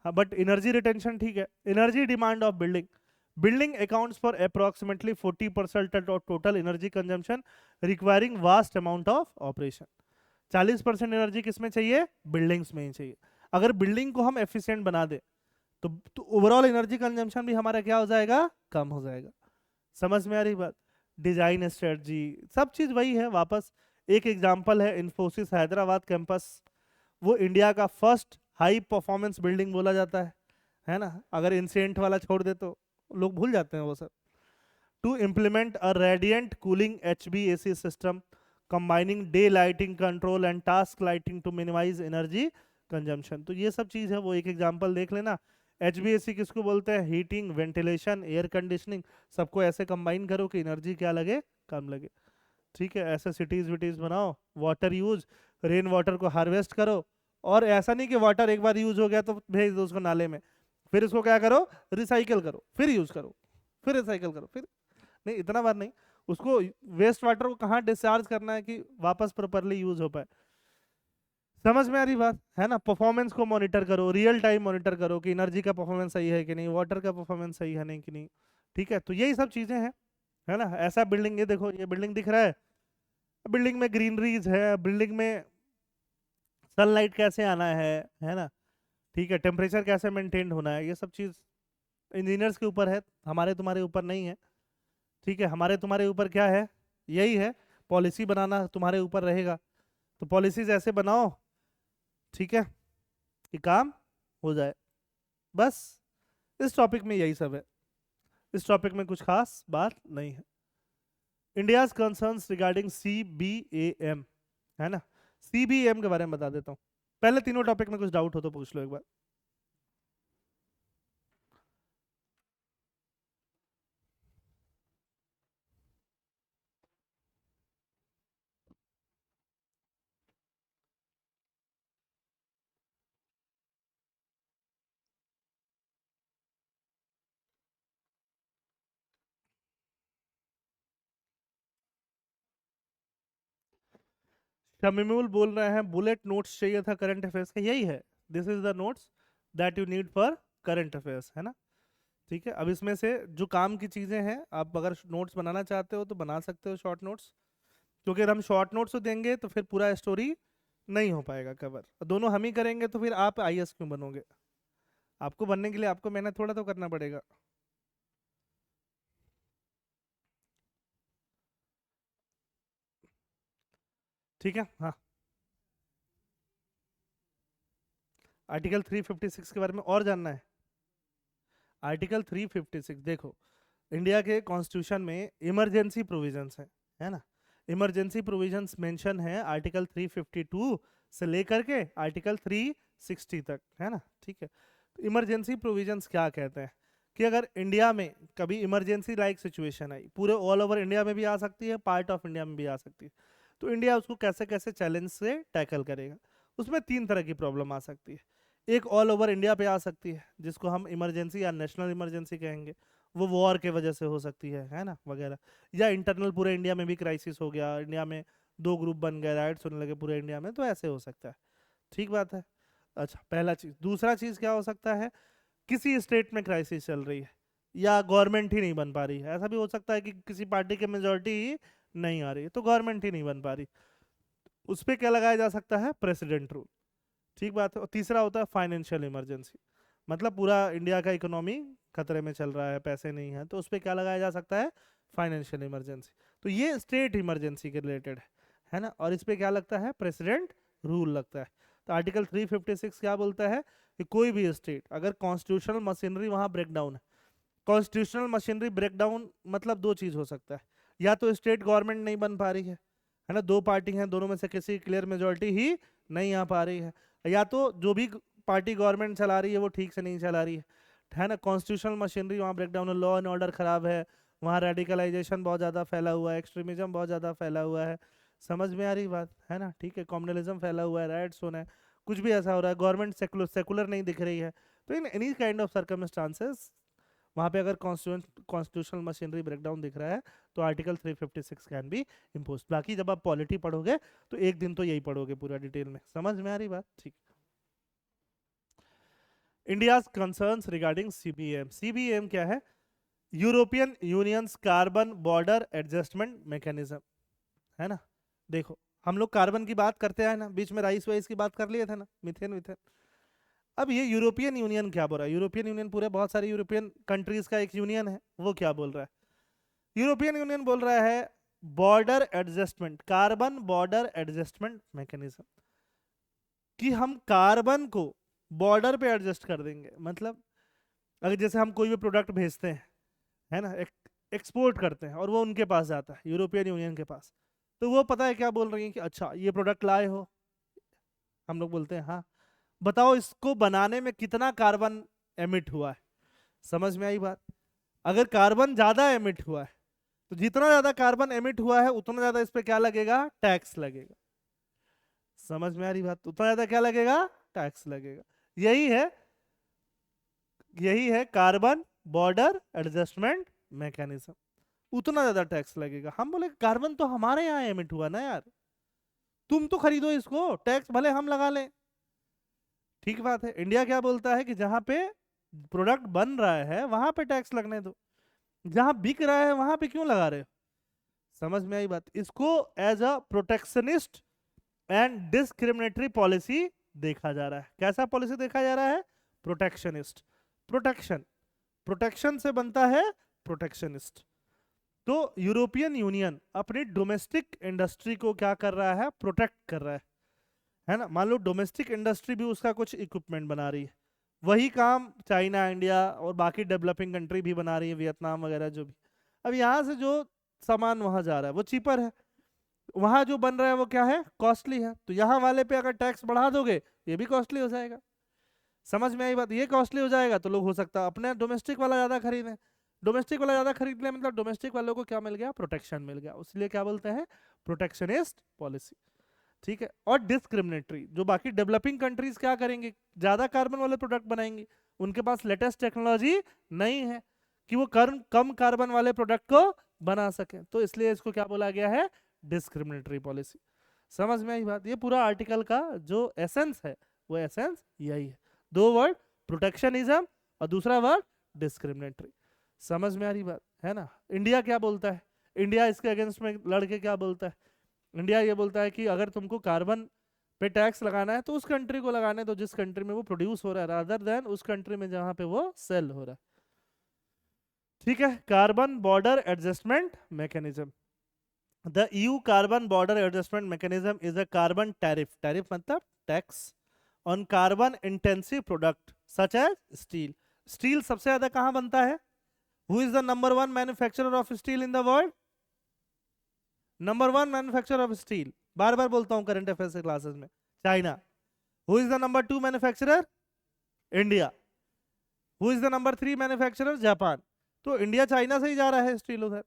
हाँ, बट एनर्जी रिटेंशन ठीक है। Energy demand of building, building accounts for approximately 40% of total energy consumption requiring vast amount of operation. 40% energy किसमें चाहिए? बिल्डिंग्स में ही चाहिए। अगर बिल्डिंग को हम एफिशिएंट बना दे तो ओवरऑल एनर्जी कंजम्पशन भी हमारा क्या हो जाएगा? कम हो जाएगा। समझ में आ रही बात? डिजाइन स्ट्रेटजी सब चीज वही है वापस। एक एग्जांपल है इंफोसिस हैदराबाद कैंपस, वो इंडिया का फर्स्ट हाई परफॉर्मेंस बिल्डिंग बोला जाता है ना। अगर इंसेंट वाला छोड़ दे तो लोग भूल जाते हैं वो सब। To implement a radiant cooling HVAC system combining day lighting control and task lighting to minimize energy consumption. तो ये सब चीज़ है, वो एक एग्जांपल देख लेना। HVAC किसको बोलते हैं? हीटिंग, वेंटिलेशन, एयर कंडीशनिंग, सबको ऐसे कंबाइन करो कि एनर्जी क्या लगे? कम लगे। ठीक है, ऐसे सिटीज विटीज बनाओ। वाटर यूज, रेन वाटर को हार्वेस्ट करो। और ऐसा नहीं कि वाटर एक बार यूज हो गया तो भेज दो उसको नाले में, फिर इसको क्या करो? रिसाइकल करो, फिर यूज करो, फिर रिसाइकल करो, फिर नहीं, इतना बार नहीं। उसको वेस्ट वाटर को कहाँ डिस्चार्ज करना है कि वापस प्रॉपरली यूज हो पाए। समझ में आ रही बात है ना। परफॉर्मेंस को मॉनिटर करो, रियल टाइम मॉनिटर करो कि एनर्जी का परफॉर्मेंस सही है कि नहीं, वाटर का परफॉर्मेंस सही है नहीं कि नहीं। ठीक है, तो यही सब चीजें हैं, है ना। ऐसा बिल्डिंग, ये देखो ये बिल्डिंग दिख रहा है, बिल्डिंग में ग्रीनरीज है, बिल्डिंग में सनलाइट कैसे आना है ना। ठीक है, टेम्परेचर कैसे मेंटेन होना है, ये सब चीज़ इंजीनियर्स के ऊपर है, हमारे तुम्हारे ऊपर नहीं है। ठीक है, हमारे तुम्हारे ऊपर क्या है? यही है, पॉलिसी बनाना तुम्हारे ऊपर रहेगा। तो पॉलिसीज ऐसे बनाओ, ठीक है, कि काम हो जाए। बस इस टॉपिक में यही सब है, इस टॉपिक में कुछ खास बात नहीं है। इंडियाज कंसर्न्स रिगार्डिंग CBAM, है ना। CBAM के बारे में बता देता हूँ। पहले तीनों टॉपिक में कुछ डाउट हो तो पूछ लो एक बार। शमीमुल बोल रहे हैं बुलेट नोट्स चाहिए था करंट अफेयर्स का, यही है। This is the notes that you need for current affairs, है ना। ठीक है, अब इसमें से जो काम की चीज़ें हैं, आप अगर नोट्स बनाना चाहते हो तो बना सकते हो शॉर्ट नोट्स, क्योंकि अगर हम शॉर्ट नोट्स तो देंगे तो फिर पूरा स्टोरी नहीं हो पाएगा कवर। दोनों हम ही करेंगे तो फिर आप IAS क्यों बनोगे? आपको बनने के लिए आपको मेहनत थोड़ा तो करना पड़ेगा। ठीक है, हाँ। आर्टिकल 356 के बारे में और जानना है? आर्टिकल 356 देखो, इंडिया के कॉन्स्टिट्यूशन में इमरजेंसी प्रोविजंस है ना। इमरजेंसी प्रोविजंस मेंशन है आर्टिकल 352 से लेकर के आर्टिकल 360 तक, है ना, ठीक है। तो इमरजेंसी प्रोविजंस क्या कहते हैं कि अगर इंडिया में कभी इमरजेंसी लाइक सिचुएशन आई, पूरे ऑल ओवर इंडिया में भी आ सकती है, पार्ट ऑफ इंडिया में भी आ सकती है, तो इंडिया उसको कैसे कैसे चैलेंज से टैकल करेगा। उसमें तीन तरह की प्रॉब्लम आ सकती है। एक ऑल ओवर इंडिया पे आ सकती है, जिसको हम इमरजेंसी या नेशनल इमरजेंसी कहेंगे, वो वॉर के वजह से हो सकती है ना, वगैरह। या इंटरनल पूरे इंडिया में भी क्राइसिस हो गया, इंडिया में दो ग्रुप बन गए, राइट्स होने लगे पूरे इंडिया में, तो ऐसे हो सकता है। ठीक बात है। अच्छा, पहला चीज। दूसरा चीज क्या हो सकता है, किसी स्टेट में क्राइसिस चल रही है या गवर्नमेंट ही नहीं बन पा रही है। ऐसा भी हो सकता है कि किसी पार्टी की मेजोरिटी ही नहीं आ रही है, तो गवर्नमेंट ही नहीं बन पा रही, उस पर क्या लगाया जा सकता है, प्रेसिडेंट रूल। ठीक बात है। और तीसरा होता है फाइनेंशियल इमरजेंसी, मतलब पूरा इंडिया का इकोनॉमी खतरे में चल रहा है, पैसे नहीं है, तो उस पर क्या लगाया जा सकता है, फाइनेंशियल इमरजेंसी। तो ये स्टेट इमरजेंसी के रिलेटेड है ना। और इस पे क्या लगता है, प्रेसिडेंट रूल लगता है। तो आर्टिकल 356 क्या बोलता है कि कोई भी स्टेट अगर कॉन्स्टिट्यूशनल मशीनरी वहां ब्रेक डाउन है, कॉन्स्टिट्यूशनल मशीनरी ब्रेक डाउन मतलब दो चीज हो सकता है, या तो स्टेट गवर्नमेंट नहीं बन पा रही है ना, दो पार्टी हैं, दोनों में से किसी क्लियर मेजोरिटी ही नहीं आ पा रही है, या तो जो भी पार्टी गवर्नमेंट चला रही है वो ठीक से नहीं चला रही है ना। कॉन्स्टिट्यूशनल मशीनरी वहाँ ब्रेक डाउन है, लॉ एंड ऑर्डर खराब है, वहाँ रेडिकलाइजेशन बहुत ज़्यादा फैला हुआ है, एक्सट्रीमिज्म बहुत ज़्यादा फैला हुआ है, समझ में आ रही बात है ना, ठीक है। कम्युनलिज्म फैला हुआ है, राइट्स होना है, कुछ भी ऐसा हो रहा है, गवर्नमेंट सेकुलर सेकुलर नहीं दिख रही है, तो in any kind of circumstances वहाँ पे अगर कॉन्स्टिट्यूशनल मशीनरी ब्रेकडाउन दिख रहा है तो आर्टिकल 356 कैन बी इम्पोज। बाकी जब आप पॉलिटी पढ़ोगे तो एक दिन तो यही पढ़ोगे पूरा डिटेल में, समझ में आ रही बात, ठीक। India's concerns regarding CBM. CBM क्या है, European unions carbon border adjustment mechanism, है ना। देखो, हम लोग कार्बन की बात करते हैं ना, बीच में राइस वाइस की बात कर लिए थे ना, मीथेन मीथेन। अब ये यूरोपियन यूनियन क्या बोल रहा है, यूरोपियन यूनियन पूरे बहुत सारे यूरोपियन कंट्रीज का एक यूनियन है, वो क्या बोल रहा है, यूरोपियन यूनियन बोल रहा है border adjustment, carbon border adjustment mechanism, कि हम कार्बन को बॉर्डर पे एडजस्ट कर देंगे। मतलब अगर जैसे हम कोई भी प्रोडक्ट भेजते हैं, है ना, एक्सपोर्ट करते हैं और वो उनके पास जाता है, यूरोपियन यूनियन के पास, तो वो पता है क्या बोल रही है कि अच्छा ये प्रोडक्ट लाए हो, हम लोग बोलते हैं हाँ, बताओ इसको बनाने में कितना कार्बन एमिट हुआ है। समझ में आई बात। अगर कार्बन ज्यादा एमिट हुआ है तो जितना ज्यादा कार्बन एमिट हुआ है उतना ज्यादा इस पे क्या लगेगा, टैक्स लगेगा। समझ में आ रही बात, उतना ज्यादा क्या लगेगा, टैक्स लगेगा। यही है, यही है कार्बन बॉर्डर एडजस्टमेंट मैकेनिज्म, उतना ज्यादा टैक्स लगेगा। हम बोले कार्बन तो हमारे यहाँ एमिट हुआ ना यार, तुम तो खरीदो इसको, टैक्स भले हम लगा लें। ठीक बात है। इंडिया क्या बोलता है कि जहां पे प्रोडक्ट बन रहा है वहां पे टैक्स लगने दो, जहां बिक रहा है वहां पे क्यों लगा रहे हो। समझ में आई बात। इसको as a protectionist and discriminatory policy देखा जा रहा है। कैसा पॉलिसी देखा जा रहा है, प्रोटेक्शनिस्ट। प्रोटेक्शन, प्रोटेक्शन से बनता है प्रोटेक्शनिस्ट। तो यूरोपियन यूनियन अपनी डोमेस्टिक इंडस्ट्री को क्या कर रहा है, प्रोटेक्ट कर रहा है ना। मान लो डोमेस्टिक इंडस्ट्री भी उसका कुछ इक्विपमेंट बना रही है, वही काम चाइना, इंडिया और बाकी डेवलपिंग कंट्री भी बना रही है, वियतनाम वगैरह जो भी। अब यहाँ से जो सामान वहां जा रहा है वो चीपर है, वहां जो बन रहा है वो क्या है, कॉस्टली है, तो यहाँ वाले पे अगर टैक्स बढ़ा दोगे ये भी कॉस्टली हो जाएगा। समझ में आई बात। ये कॉस्टली हो जाएगा तो लोग हो सकता है अपने डोमेस्टिक वाला ज्यादा खरीदें, डोमेस्टिक वाला ज्यादा खरीदने मतलब डोमेस्टिक वालों को क्या मिल गया, प्रोटेक्शन मिल गया, इसलिए क्या बोलते हैं, प्रोटेक्शनिस्ट पॉलिसी। ठीक है। और डिस्क्रिमिनेटरी, जो बाकी डेवलपिंग कंट्रीज क्या करेंगे, ज्यादा कार्बन वाले प्रोडक्ट बनाएंगे, उनके पास लेटेस्ट टेक्नोलॉजी नहीं है कि वो कम कार्बन वाले प्रोडक्ट को बना सके, तो इसलिए इसको क्या बोला गया है, डिस्क्रिमिनेटरी पॉलिसी। समझ में आई बात। ये पूरा आर्टिकल का जो एसेंस है वो एसेंस यही है, दो वर्ड, प्रोटेक्शनिज्म और दूसरा वर्ड डिस्क्रिमिनेटरी। समझ में आ रही बात है ना। इंडिया क्या बोलता है, इंडिया इसके अगेंस्ट में लड़के क्या बोलता है, इंडिया ये बोलता है कि अगर तुमको कार्बन पे टैक्स लगाना है तो उस कंट्री को लगाने दो जिस कंट्री में वो प्रोड्यूस हो रहा है, रादर देन उस कंट्री में जहां पे वो सेल हो रहा है। ठीक है। Carbon border adjustment mechanism, the EU carbon border adjustment mechanism is a carbon tariff, tariff मतलब tax, on carbon intensive product such as steel. Steel सबसे ज्यादा कहां बनता है? Who is the number one manufacturer of steel in the world? Number one manufacturer of steel, बार बार बोलता हूं करंट अफेयर्स के क्लासेस में, China. Who is the number two manufacturer? India. Who is the number three manufacturer? Japan. तो इंडिया चाइना से ही जा रहा है स्टील उधर,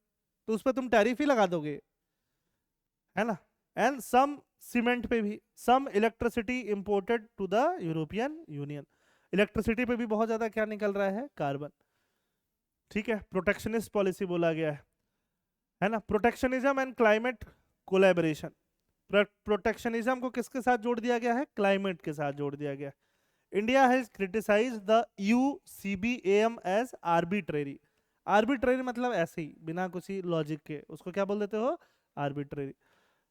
तो उस पर तुम टैरिफ ही लगा दोगे, है ना। एंड सम सीमेंट पे भी, some electricity imported to the European Union, electricity पे भी बहुत ज्यादा क्या निकल रहा है? कार्बन। ठीक है, प्रोटेक्शनिस्ट पॉलिसी बोला गया है ना। Protectionism and climate collaboration, protectionism को किसके साथ जोड़ दिया गया है? क्लाइमेट के साथ जोड़ दिया गया। India has criticised the UCBM as arbitrary. Arbitrary मतलब ऐसे ही बिना किसी लॉजिक के, उसको क्या बोल देते हो? Arbitrary.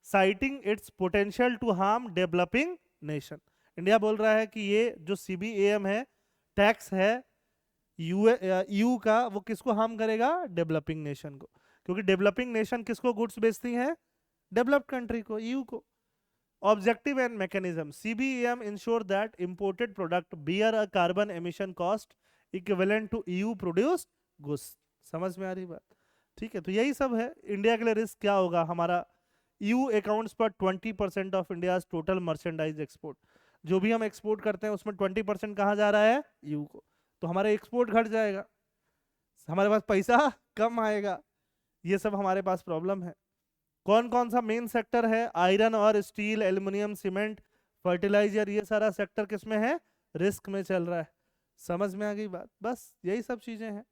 Citing its potential to harm developing nation. India बोल रहा है कि ये जो सीबीएम है, टैक्स है यू का, वो किसको हार्म करेगा? डेवलपिंग नेशन को, क्योंकि डेवलपिंग नेशन किसको गुड्स बेचती हैं? डेवलप्ड कंट्री को, ईयू को। Objective and mechanism, CBM ensure that imported product bear a carbon emission cost equivalent to EU produced goods. समझ में आ रही बात? ठीक है, तो यही सब है। इंडिया के लिए रिस्क क्या होगा? हमारा ईयू अकाउंट्स पर 20% of India total merchandise export. जो भी हम एक्सपोर्ट करते हैं उसमें 20% कहाँ जा रहा है? ईयू को। तो हमारा एक्सपोर्ट घट जाएगा, हमारे पास पैसा कम आएगा, ये सब हमारे पास प्रॉब्लम है। कौन कौन सा मेन सेक्टर है? आयरन और स्टील, एल्युमिनियम, सीमेंट, फर्टिलाइजर, ये सारा सेक्टर किसमें है? रिस्क में चल रहा है। समझ में आ गई बात? बस यही सब चीजें हैं,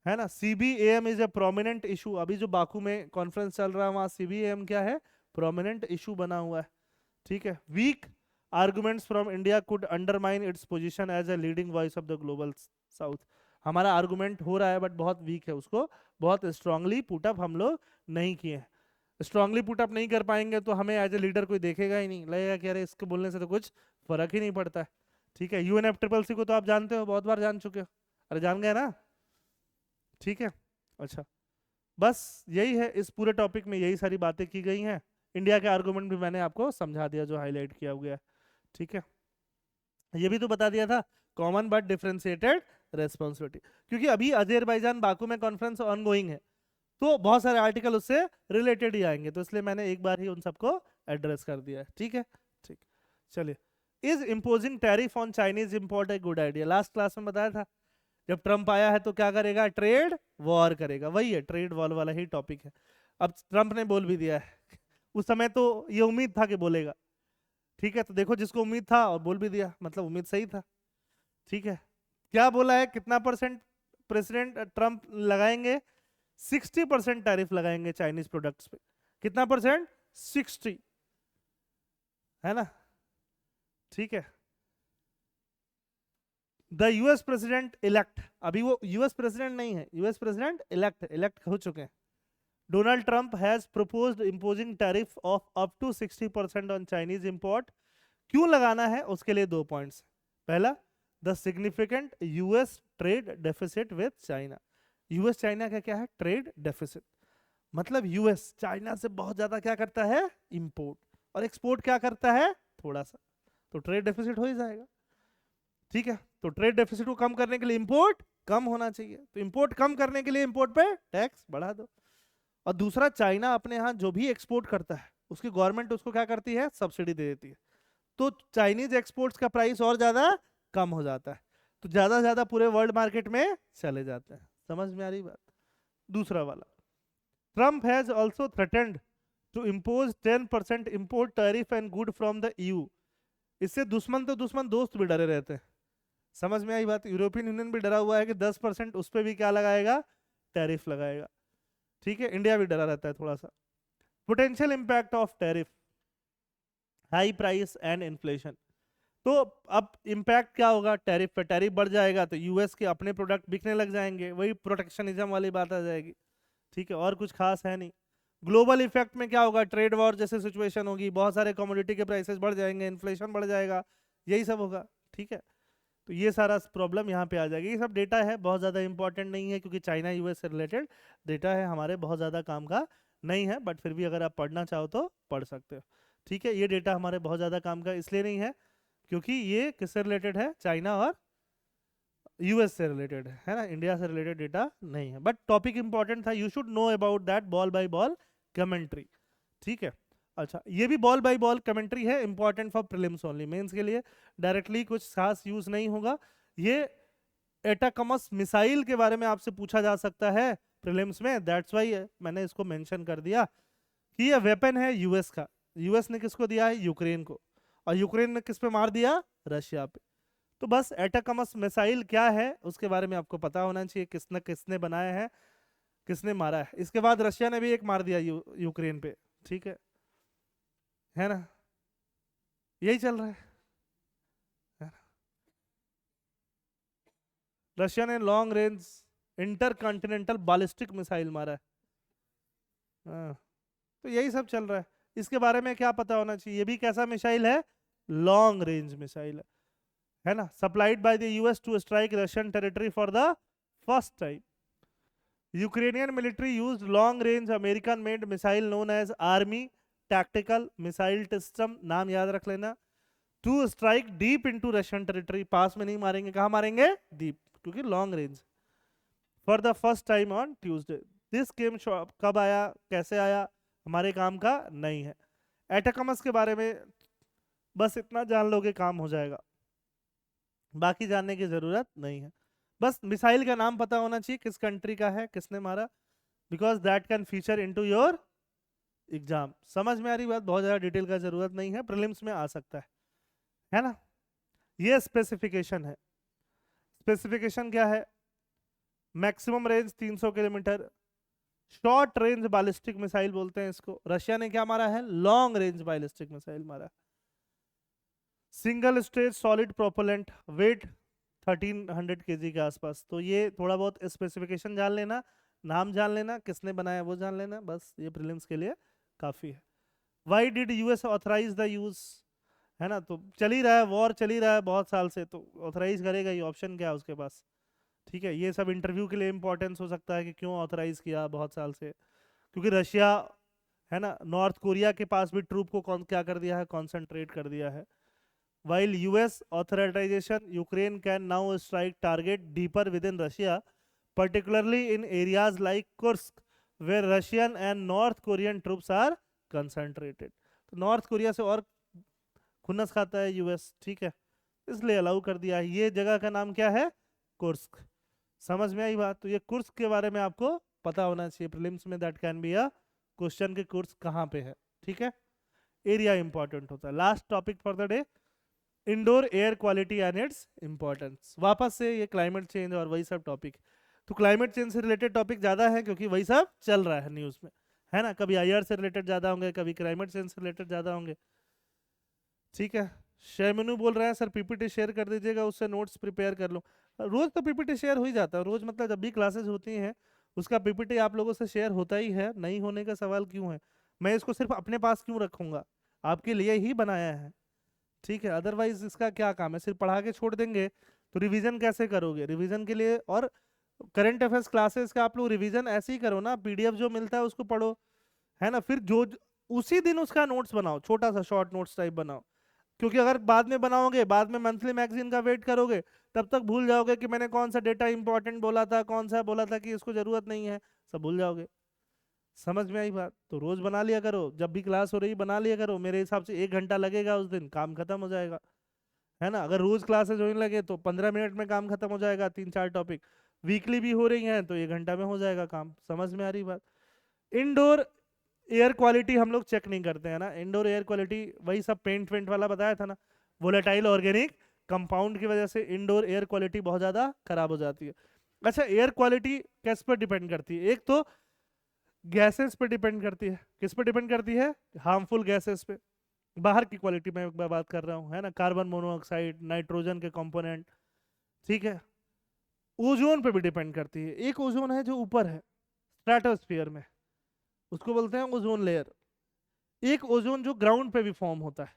है ना। CBM is a prominent issue. अभी जो बाकू में कॉन्फ्रेंस चल रहा है वहां सीबीएम क्या है? प्रोमिनेंट इशू बना हुआ है। ठीक है, weak arguments from India could undermine its position as a leading voice of the global south. हमारा आर्गुमेंट हो रहा है बट बहुत वीक है, उसको बहुत स्ट्रांगली पुटअप हम लोग नहीं किए हैं। स्ट्रांगली पुटअप नहीं कर पाएंगे तो हमें एज ए लीडर कोई देखेगा ही नहीं, लगेगा कि अरे इसके बोलने से तो कुछ फर्क ही नहीं पड़ता है। ठीक है, यूएनएफसीसीसी को तो आप जानते हो, बहुत बार जान चुके हो, अरे जान गए ना। ठीक है, अच्छा, बस यही है, इस पूरे टॉपिक में यही सारी बातें की गई हैं। इंडिया के आर्गुमेंट भी मैंने आपको समझा दिया जो हाईलाइट किया गया है। ठीक है, ये भी तो बता दिया था, कॉमन बट डिफरेंशिएटेड रेस्पॉन्सिबिलिटी, क्योंकि अभी अजरबैजान बाकू में कॉन्फ्रेंस ऑन गोइंग है, तो बहुत सारे आर्टिकल उससे रिलेटेड ही आएंगे, तो इसलिए मैंने एक बार ही उन सबको एड्रेस कर दिया है। ठीक है, ठीक, चलिए। Is imposing tariff on Chinese import a good idea? Last class में बताया था, जब ट्रंप आया है तो क्या करेगा? ट्रेड वॉर करेगा। वही है, ट्रेड वॉर वाला ही टॉपिक है। अब ट्रंप ने बोल भी दिया है उस समय तो ये उम्मीद था कि बोलेगा। ठीक है, तो देखो, जिसको उम्मीद था और बोल भी दिया, मतलब उम्मीद सही था। ठीक है, क्या बोला है? कितना परसेंट प्रेसिडेंट ट्रंप लगाएंगे? 60% टैरिफ लगाएंगे चाइनीज प्रोडक्ट्स पे। कितना परसेंट? 60, है ना। ठीक है, द यूएस प्रेसिडेंट इलेक्ट, अभी वो यूएस प्रेसिडेंट नहीं है, यूएस प्रेसिडेंट इलेक्ट हो चुके हैं, Donald Trump has proposed imposing tariff of up to 60% on Chinese import. क्यों लगाना है? उसके लिए 2 पॉइंट्स। पहला, the significant US trade deficit with China. US China का क्या है? ट्रेड डेफिसिट, मतलब यूएस चाइना से बहुत ज्यादा क्या करता है? इंपोर्ट, और एक्सपोर्ट क्या करता है? थोड़ा सा, तो ट्रेड डेफिसिट हो ही जाएगा। ठीक है, तो ट्रेड डेफिसिट को कम करने के लिए इंपोर्ट कम होना चाहिए, तो इंपोर्ट कम करने के लिए इंपोर्ट पे टैक्स बढ़ा दो। और दूसरा, चाइना अपने यहाँ जो भी एक्सपोर्ट करता है उसकी गवर्नमेंट उसको क्या करती है? सब्सिडी दे देती है, तो चाइनीज एक्सपोर्ट्स का प्राइस और ज्यादा कम हो जाता है, तो ज्यादा से ज्यादा पूरे वर्ल्ड मार्केट में चले जाते हैं। समझ में आ रही बात? दूसरा वाला, Trump has also threatened to impose 10% import tariff and good from the EU. इससे दुश्मन तो दुश्मन, दोस्त भी डरे रहते हैं। समझ में आई बात? यूरोपियन यूनियन भी डरा हुआ है कि 10% उस पर भी क्या लगाएगा? टैरिफ लगाएगा। ठीक है, इंडिया भी डरा रहता है थोड़ा सा। Potential impact of tariff, high price and inflation. तो अब इंपैक्ट क्या होगा? टैरिफ पे, टैरिफ बढ़ जाएगा तो यूएस के अपने प्रोडक्ट बिकने लग जाएंगे, वही प्रोटेक्शनिज्म वाली बात आ जाएगी। ठीक है, और कुछ खास है नहीं। ग्लोबल इफेक्ट में क्या होगा? ट्रेड वॉर जैसे सिचुएशन होगी, बहुत सारे कमोडिटी के प्राइसेस बढ़ जाएंगे, इन्फ्लेशन बढ़ जाएगा, यही सब होगा। ठीक है, तो ये सारा प्रॉब्लम यहाँ पे आ जाएगी। ये सब डेटा है, बहुत ज़्यादा इंपॉर्टेंट नहीं है, क्योंकि चाइना यूएस से रिलेटेड डेटा है, हमारे बहुत ज़्यादा काम का नहीं है, बट फिर भी अगर आप पढ़ना चाहो तो पढ़ सकते हो। ठीक है, ये डेटा हमारे बहुत ज़्यादा काम का इसलिए नहीं है क्योंकि ये किससे रिलेटेड है? चाइना और यूएस से रिलेटेड है ना, इंडिया से रिलेटेड डेटा नहीं है, बट टॉपिक इंपॉर्टेंट था, you should know about that ball by ball commentary. ठीक है, अच्छा ये भी बॉल बाय बॉल कमेंट्री है, important for prelims only, mains के लिए डायरेक्टली कुछ खास यूज नहीं होगा। ये एटाकमस मिसाइल के बारे में आपसे पूछा जा सकता है प्रीलिम्स में, दैट्स वाई मैंने इसको मेंशन कर दिया कि ये वेपन है यूएस का। यूएस ने किसको दिया है? यूक्रेन को। और यूक्रेन ने किस पे मार दिया? रशिया पे। तो बस एटाकमस मिसाइल क्या है उसके बारे में आपको पता होना चाहिए, किसने किसने बनाया है, किसने मारा है। इसके बाद रशिया ने भी एक मार दिया यूक्रेन पे। ठीक है ना, यही चल रहा है। रशिया ने long range inter continental ballistic missile मारा है। हाँ, तो यही सब चल रहा है। इसके बारे में क्या पता होना चाहिए, ये भी कैसा मिसाइल है? लॉन्ग रेंज मिसाइल है ना, supplied by the US to strike Russian territory for the first time. Ukrainian military used long range American made missile known as army tactical missile system, नाम याद रख लेना, to strike deep into Russian territory. पास में नहीं मारेंगे, कहां मारेंगे? डीप, क्योंकि long range. For the first time on Tuesday. This came, कब आया, कैसे आया, हमारे काम का नहीं है। एटाकमस के बारे में बस इतना जान लोगे काम हो जाएगा, बाकी जानने की जरूरत नहीं है। बस मिसाइल का नाम पता होना चाहिए, किस कंट्री का है, किसने मारा, because that can feature into your exam. समझ में आ रही बात? बहुत ज्यादा डिटेल का जरूरत नहीं है, प्रीलिम्स में आ सकता है ना। ये स्पेसिफिकेशन है। स्पेसिफिकेशन क्या है? Maximum range 300 kilometre, short range ballistic missile बोलते हैं इसको। रशिया ने क्या मारा है? लॉन्ग रेंज बैलिस्टिक मिसाइल मारा। Single stage solid propellant, weight 1300 KG के आसपास। तो ये थोड़ा बहुत स्पेसिफिकेशन जान लेना, नाम जान लेना, किसने बनाया वो जान लेना, बस ये प्रीलिम्स के लिए काफी है। Why did US authorize the use, है ना, तो चल ही रहा है, वॉर चल ही रहा है बहुत साल से, तो ऑथराइज करेगा ही, ऑप्शन क्या है उसके पास। ठीक है, ये सब इंटरव्यू के लिए इंपॉर्टेंस हो सकता है कि क्यों ऑथराइज किया बहुत साल से, क्योंकि रशिया, है ना, नॉर्थ कोरिया के पास भी ट्रूप को कौन क्या कर दिया है? कॉन्सेंट्रेट कर दिया है। While US authorization, Ukraine can now strike target deeper within Russia, particularly in areas like Kursk, where Russian and North Korean troops are concentrated. तो नॉर्थ कोरिया से और खुन्नस खाता है यूएस, ठीक है, इसलिए अलाउ कर दिया है। ये जगह का नाम क्या है? कुर्स्क। समझ में आई बात? तो ये कुर्स्क के बारे में आपको पता होना चाहिए, प्रीलिम्स में that can be a question के कुर्स्क कहाँ पे है। ठीक है, एरिया इंपॉर्टेंट होता है। Last topic for the day, indoor air quality and its importance. वापस से ये क्लाइमेट चेंज और वही सब टॉपिक, तो क्लाइमेट चेंज से रिलेटेड टॉपिक ज़्यादा है क्योंकि वही सब चल रहा है न्यूज़ में, है ना। कभी आईआर से रिलेटेड ज़्यादा होंगे, कभी क्लाइमेट चेंज से रिलेटेड ज़्यादा होंगे। ठीक है, शैमनू बोल रहे हैं सर पीपीटी शेयर कर दीजिएगा, उससे नोट्स प्रिपेयर कर लो। रोज तो पीपीटी शेयर हो ही जाता है, रोज मतलब जब भी क्लासेस होती हैं उसका पीपीटी आप लोगों से शेयर होता ही है, नहीं होने का सवाल क्यों है? मैं इसको सिर्फ अपने पास क्यों रखूंगा? आपके लिए ही बनाया है। ठीक है, अदरवाइज इसका क्या काम है? सिर्फ पढ़ा के छोड़ देंगे तो रिवीजन कैसे करोगे? रिवीजन के लिए और करंट अफेयर्स क्लासेस का आप लोग रिवीजन ऐसे ही करो ना, पीडीएफ जो मिलता है उसको पढ़ो, है ना, फिर जो उसी दिन उसका नोट्स बनाओ, छोटा सा शॉर्ट नोट्स टाइप बनाओ। क्योंकि अगर बाद में बनाओगे, बाद में मंथली मैगजीन का वेट करोगे, तब तक भूल जाओगे कि मैंने कौन सा डेटा इंपॉर्टेंट बोला था, कौन सा बोला था कि इसको जरूरत नहीं है, सब भूल जाओगे। समझ में आई बात? तो रोज बना लिया करो, जब भी क्लास हो रही बना लिया करो, मेरे हिसाब से 1 घंटा लगेगा उस दिन, काम खत्म हो जाएगा, है ना। अगर रोज क्लासेस होने लगे तो 15 मिनट में काम खत्म हो जाएगा, 3-4 टॉपिक। वीकली भी हो रही हैं तो 1 घंटा में हो जाएगा काम। समझ में आ रही बात? इंडोर एयर क्वालिटी हम लोग चेक नहीं करते हैं ना, इंडोर एयर क्वालिटी वही सब पेंट वेंट वाला बताया था ना, वोलेटाइल ऑर्गेनिक कंपाउंड की वजह से इंडोर एयर क्वालिटी बहुत ज़्यादा खराब हो जाती है। अच्छा, एयर क्वालिटी किस पर डिपेंड करती है? एक तो गैसेस पे डिपेंड करती है। किस पे डिपेंड करती है? हार्मफुल गैसेस पे। बाहर की क्वालिटी में मैं बात कर रहा हूँ, है ना, कार्बन मोनोऑक्साइड, नाइट्रोजन के कंपोनेंट। ठीक है, ओजोन पे भी डिपेंड करती है। एक ओजोन है जो ऊपर है स्ट्रेटोस्फीयर में, उसको बोलते हैं ओजोन लेयर। एक ओजोन जो ग्राउंड पे भी फॉर्म होता है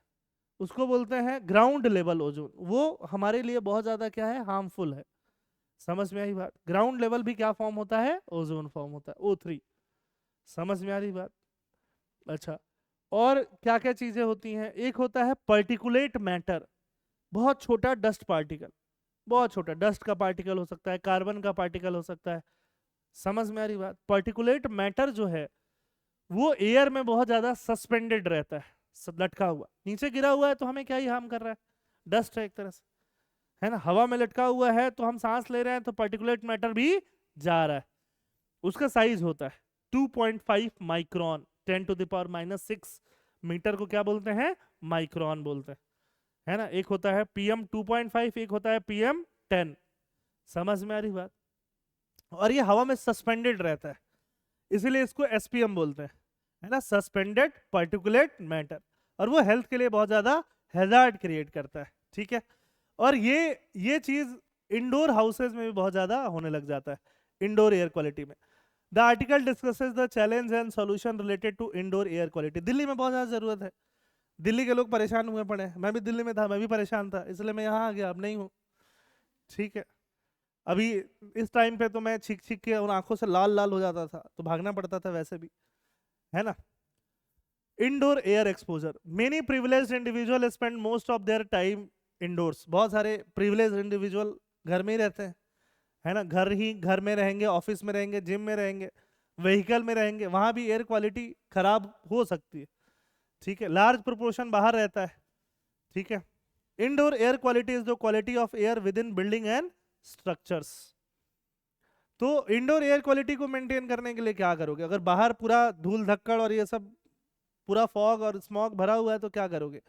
उसको बोलते हैं ग्राउंड लेवल ओजोन। वो हमारे लिए बहुत ज्यादा क्या है? हार्मफुल है। समझ में आई बात? ग्राउंड लेवल भी क्या फॉर्म होता है? ओजोन फॉर्म होता है, O3। समझ में आ रही बात? अच्छा, और क्या क्या चीजें होती हैं? एक होता है पर्टिकुलेट मैटर, बहुत छोटा डस्ट पार्टिकल, बहुत छोटा, डस्ट का पार्टिकल हो सकता है, कार्बन का पार्टिकल हो सकता है। समझ में आ रही बात? पार्टिकुलेट मैटर जो है वो एयर में बहुत ज्यादा सस्पेंडेड रहता है, लटका हुआ, नीचे गिरा हुआ है तो हमें क्या ही हार्म कर रहा है, डस्ट है एक तरह से, है ना। हवा में लटका हुआ है तो हम सांस ले रहे हैं तो पार्टिकुलेट मैटर भी जा रहा है। उसका साइज होता है 2.5 माइक्रोन, 10⁻⁻6 मीटर को क्या बोलते हैं, माइक्रोन बोलते हैं, है ना। एक होता है PM 2.5, एक होता है PM 10। समझ में आ रही बात? और ये हवा में सस्पेंडेड रहता है, इसीलिए इसको SPM बोलते हैं, है ना, सस्पेंडेड पार्टिकुलेट मैटर। और वो हेल्थ के लिए बहुत ज्यादा हैजार्ड क्रिएट करता है, ठीक है। और ये चीज इंडोर हाउसेज में भी बहुत ज्यादा होने लग जाता है, इंडोर एयर क्वालिटी में। The article discusses the challenge and solution related to indoor air quality. Delhi में बहुत ज्यादा जरूरत है, दिल्ली के लोग परेशान हुए पड़े हैं, मैं भी दिल्ली में था, मैं भी परेशान था, इसलिए मैं यहाँ आ गया, अब नहीं हूँ, ठीक है। अभी इस टाइम पे तो मैं छींक छींक के उन आंखों से लाल लाल हो जाता था, तो भागना पड़ता था वैसे भी, है ना। Indoor air exposure, many privileged individual spend most of their time indoors. बहुत सारे प्रिविलेज्ड इंडिविजुअल घर में ही रहते हैं, है ना, घर में रहेंगे, ऑफिस में रहेंगे, जिम में रहेंगे, व्हीकल में रहेंगे, वहां भी एयर क्वालिटी खराब हो सकती है, ठीक है। लार्ज प्रोपोर्शन बाहर रहता है, ठीक है। Indoor air quality is the quality of air with in building and structures. तो इंडोर एयर क्वालिटी को मेंटेन करने के लिए क्या करोगे? अगर बाहर पूरा धूल धक्कड़ और ये सब पूरा फॉग और स्मॉग भरा हुआ है तो क्या करोगे?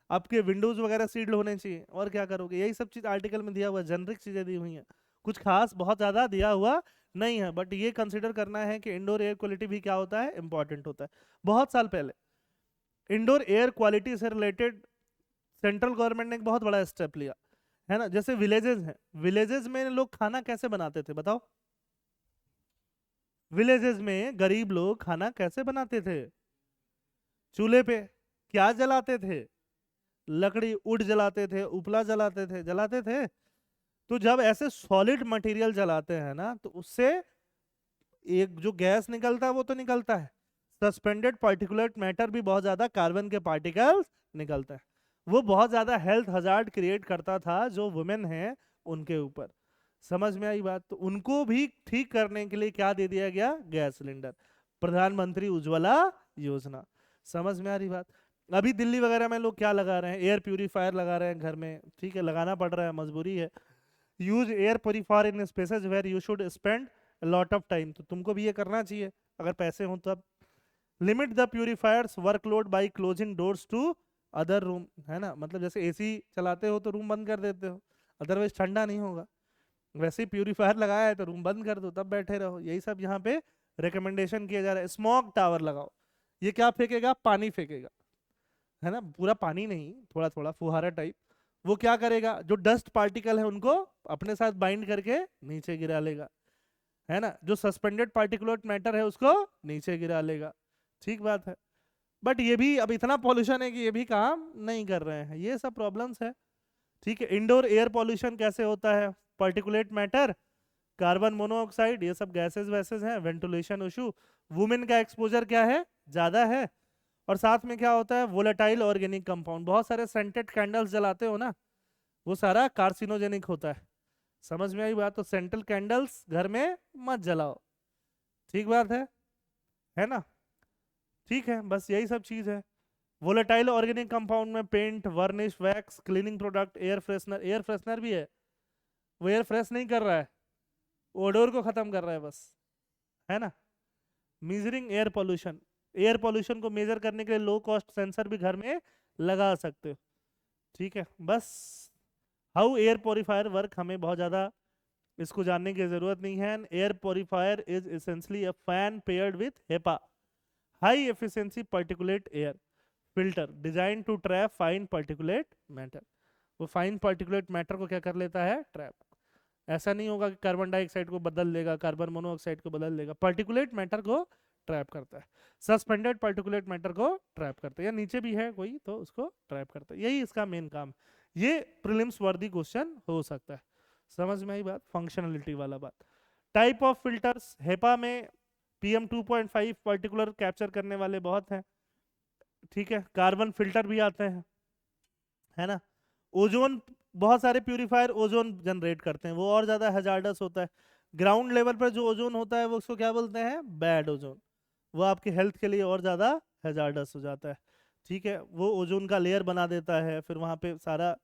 आपके विंडोज वगैरह सील्ड होने चाहिए, और क्या करोगे? यही सब चीज आर्टिकल में दिया हुआ है, जेनरिक चीजें दी हुई हैं, कुछ खास बहुत ज्यादा दिया हुआ नहीं है। बट ये कंसिडर करना है कि इंडोर एयर क्वालिटी भी क्या होता है, इंपॉर्टेंट होता है। बहुत साल पहले इंडोर एयर क्वालिटी से रिलेटेड सेंट्रल गवर्नमेंट ने एक बहुत बड़ा स्टेप लिया, है ना। जैसे विलेजेस हैं, विलेजेस में लोग खाना कैसे बनाते थे बताओ? विलेजेस में गरीब लोग खाना कैसे बनाते थे? चूल्हे पे। क्या जलाते थे? लकड़ी, उड जलाते थे, उपला जलाते थे, जलाते थे। तो जब ऐसे सॉलिड मटेरियल जलाते हैं ना, तो उससे एक जो गैस निकलता है वो तो निकलता है, सस्पेंडेड पार्टिकुलेट मैटर भी बहुत ज्यादा, कार्बन के पार्टिकल्स निकलता है। वो बहुत ज्यादा हेल्थ हजार्ड क्रिएट करता था जो वुमेन है उनके ऊपर। समझ में आई बात? तो उनको भी ठीक करने के लिए क्या दे दिया गया? गैस सिलेंडर, प्रधानमंत्री उज्ज्वला योजना। समझ में आ रही बात? अभी दिल्ली वगैरह में लोग क्या लगा रहे हैं? एयर प्यूरिफायर लगा रहे हैं घर में, ठीक है, लगाना पड़ रहा है, मजबूरी है। Use air purifier in spaces where you should spend lot of time. तो तुमको भी ये करना चाहिए अगर पैसे हों तब। Limit the purifiers workload by closing doors to other room, है ना। मतलब जैसे एसी चलाते हो तो रूम बंद कर देते हो, अदरवाइज ठंडा नहीं होगा। वैसे ही प्यूरीफायर लगाया है तो रूम बंद कर दो, तब बैठे रहो। यही सब यहाँ पे रिकमेंडेशन किया जा रहा है। स्मॉग टावर लगाओ, ये क्या फेंकेगा? पानी फेंकेगा, है ना, पूरा पानी नहीं, थोड़ा थोड़ा फुहारा टाइप। वो क्या करेगा? जो डस्ट पार्टिकल है उनको अपने साथ बाइंड करके नीचे गिरा लेगा, है ना। जो सस्पेंडेड पार्टिकुलेट मैटर है उसको नीचे गिरा लेगा, ठीक बात है। बट ये भी अब इतना पॉल्यूशन है कि ये भी काम नहीं कर रहे हैं, ये सब प्रॉब्लम्स है, ठीक है। इंडोर एयर पॉल्यूशन कैसे होता है? पार्टिकुलेट मैटर, कार्बन मोनोऑक्साइड, ये सब गैसेस वैसेस हैं, वेंटिलेशन इशू, वुमेन का एक्सपोजर क्या है, ज्यादा है। और साथ में क्या होता है? Volatile organic compound. बहुत सारे सेंटेड कैंडल्स जलाते हो ना, वो सारा कार्सिनोजेनिक होता है। समझ में आई बात? तो सेंट्रल कैंडल्स घर में मत जलाओ, ठीक बात है ना। ठीक है, बस यही सब चीज है। वोलेटाइल ऑर्गेनिक कंपाउंड में paint, varnish, wax, cleaning product, air freshener. Air freshener भी है, वो एयर फ्रेश नहीं कर रहा है, ओडोर को खत्म कर रहा है बस, है ना। Measuring air pollution, air pollution को मेजर करने के लिए लो कॉस्ट सेंसर भी घर में लगा सकते हो, ठीक है। बस हाउ एयर प्योरीफायर वर्क हमें बहुत ज़्यादा इसको जानने की ज़रूरत नहीं है। Air purifier is essentially a fan paired with HEPA, high efficiency particulate air filter design to trap fine particulate matter. वो फाइन पार्टिकुलेट मैटर को क्या कर लेता है? ट्रैप। ऐसा नहीं होगा कि कार्बन डाइऑक्साइड को बदल देगा, कार्बन मोनोऑक्साइड को बदल देगा, पार्टिकुलेट मैटर को ट्रैप करता है। सस्पेंडेड पार्टिकुलेट मैटर को ट्रैप करता है, या नीचे भी है कोई तो उसको ट्रैप करता है। यही इसका मेन काम। ये प्रीलिम्स वर्दी क्वेश्चन हो सकता है। समझ में आई बात? फंक्शनलिटी वाला बात। टाइप ऑफ फिल्टर्स, हेपा में PM 2.5 पर्टिकुलर कैप्चर करने वाले बहुत हैं, ठीक है। कार्बन फिल्टर भी आते हैं, है ना। ओजोन बहुत सारे प्यूरिफायर ओजोन जनरेट करते हैं, वो और ज्यादा हैजार्डस होता है। ग्राउंड लेवल पर जो ओजोन होता है वो उसको क्या बोलते हैं, बैड ओजोन। वो आपकी हेल्थ के लिए और ज्यादा हैजार्डस हो जाता है। ठीक है, वो ओजोन का लेयर बना देता है, फिर वहां पे सारा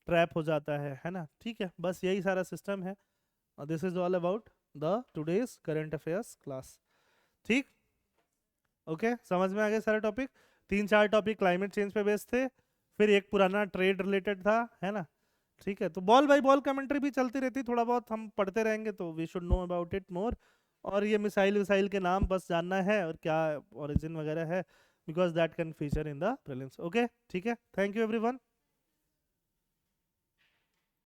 ट्रैप हो जाता है ना। ठीक है, बस यही सारा सिस्टम है। This is all about the today's current affairs class. ठीक, ओके, समझ में आ गए सारे टॉपिक। 3-4 टॉपिक क्लाइमेट चेंज पे बेस्ड थे, फिर एक पुराना ट्रेड रिलेटेड था, है ना। ठीक है, तो बॉल बाई बॉल कमेंट्री भी चलती रहती, थोड़ा बहुत हम पढ़ते रहेंगे तो we should know about it more. और ये मिसाइल विसाइल के नाम बस जानना है और क्या ओरिजिन वगैरह है, because that can feature in the prelims. Okay, ठीक है, थैंक यू एवरीवन।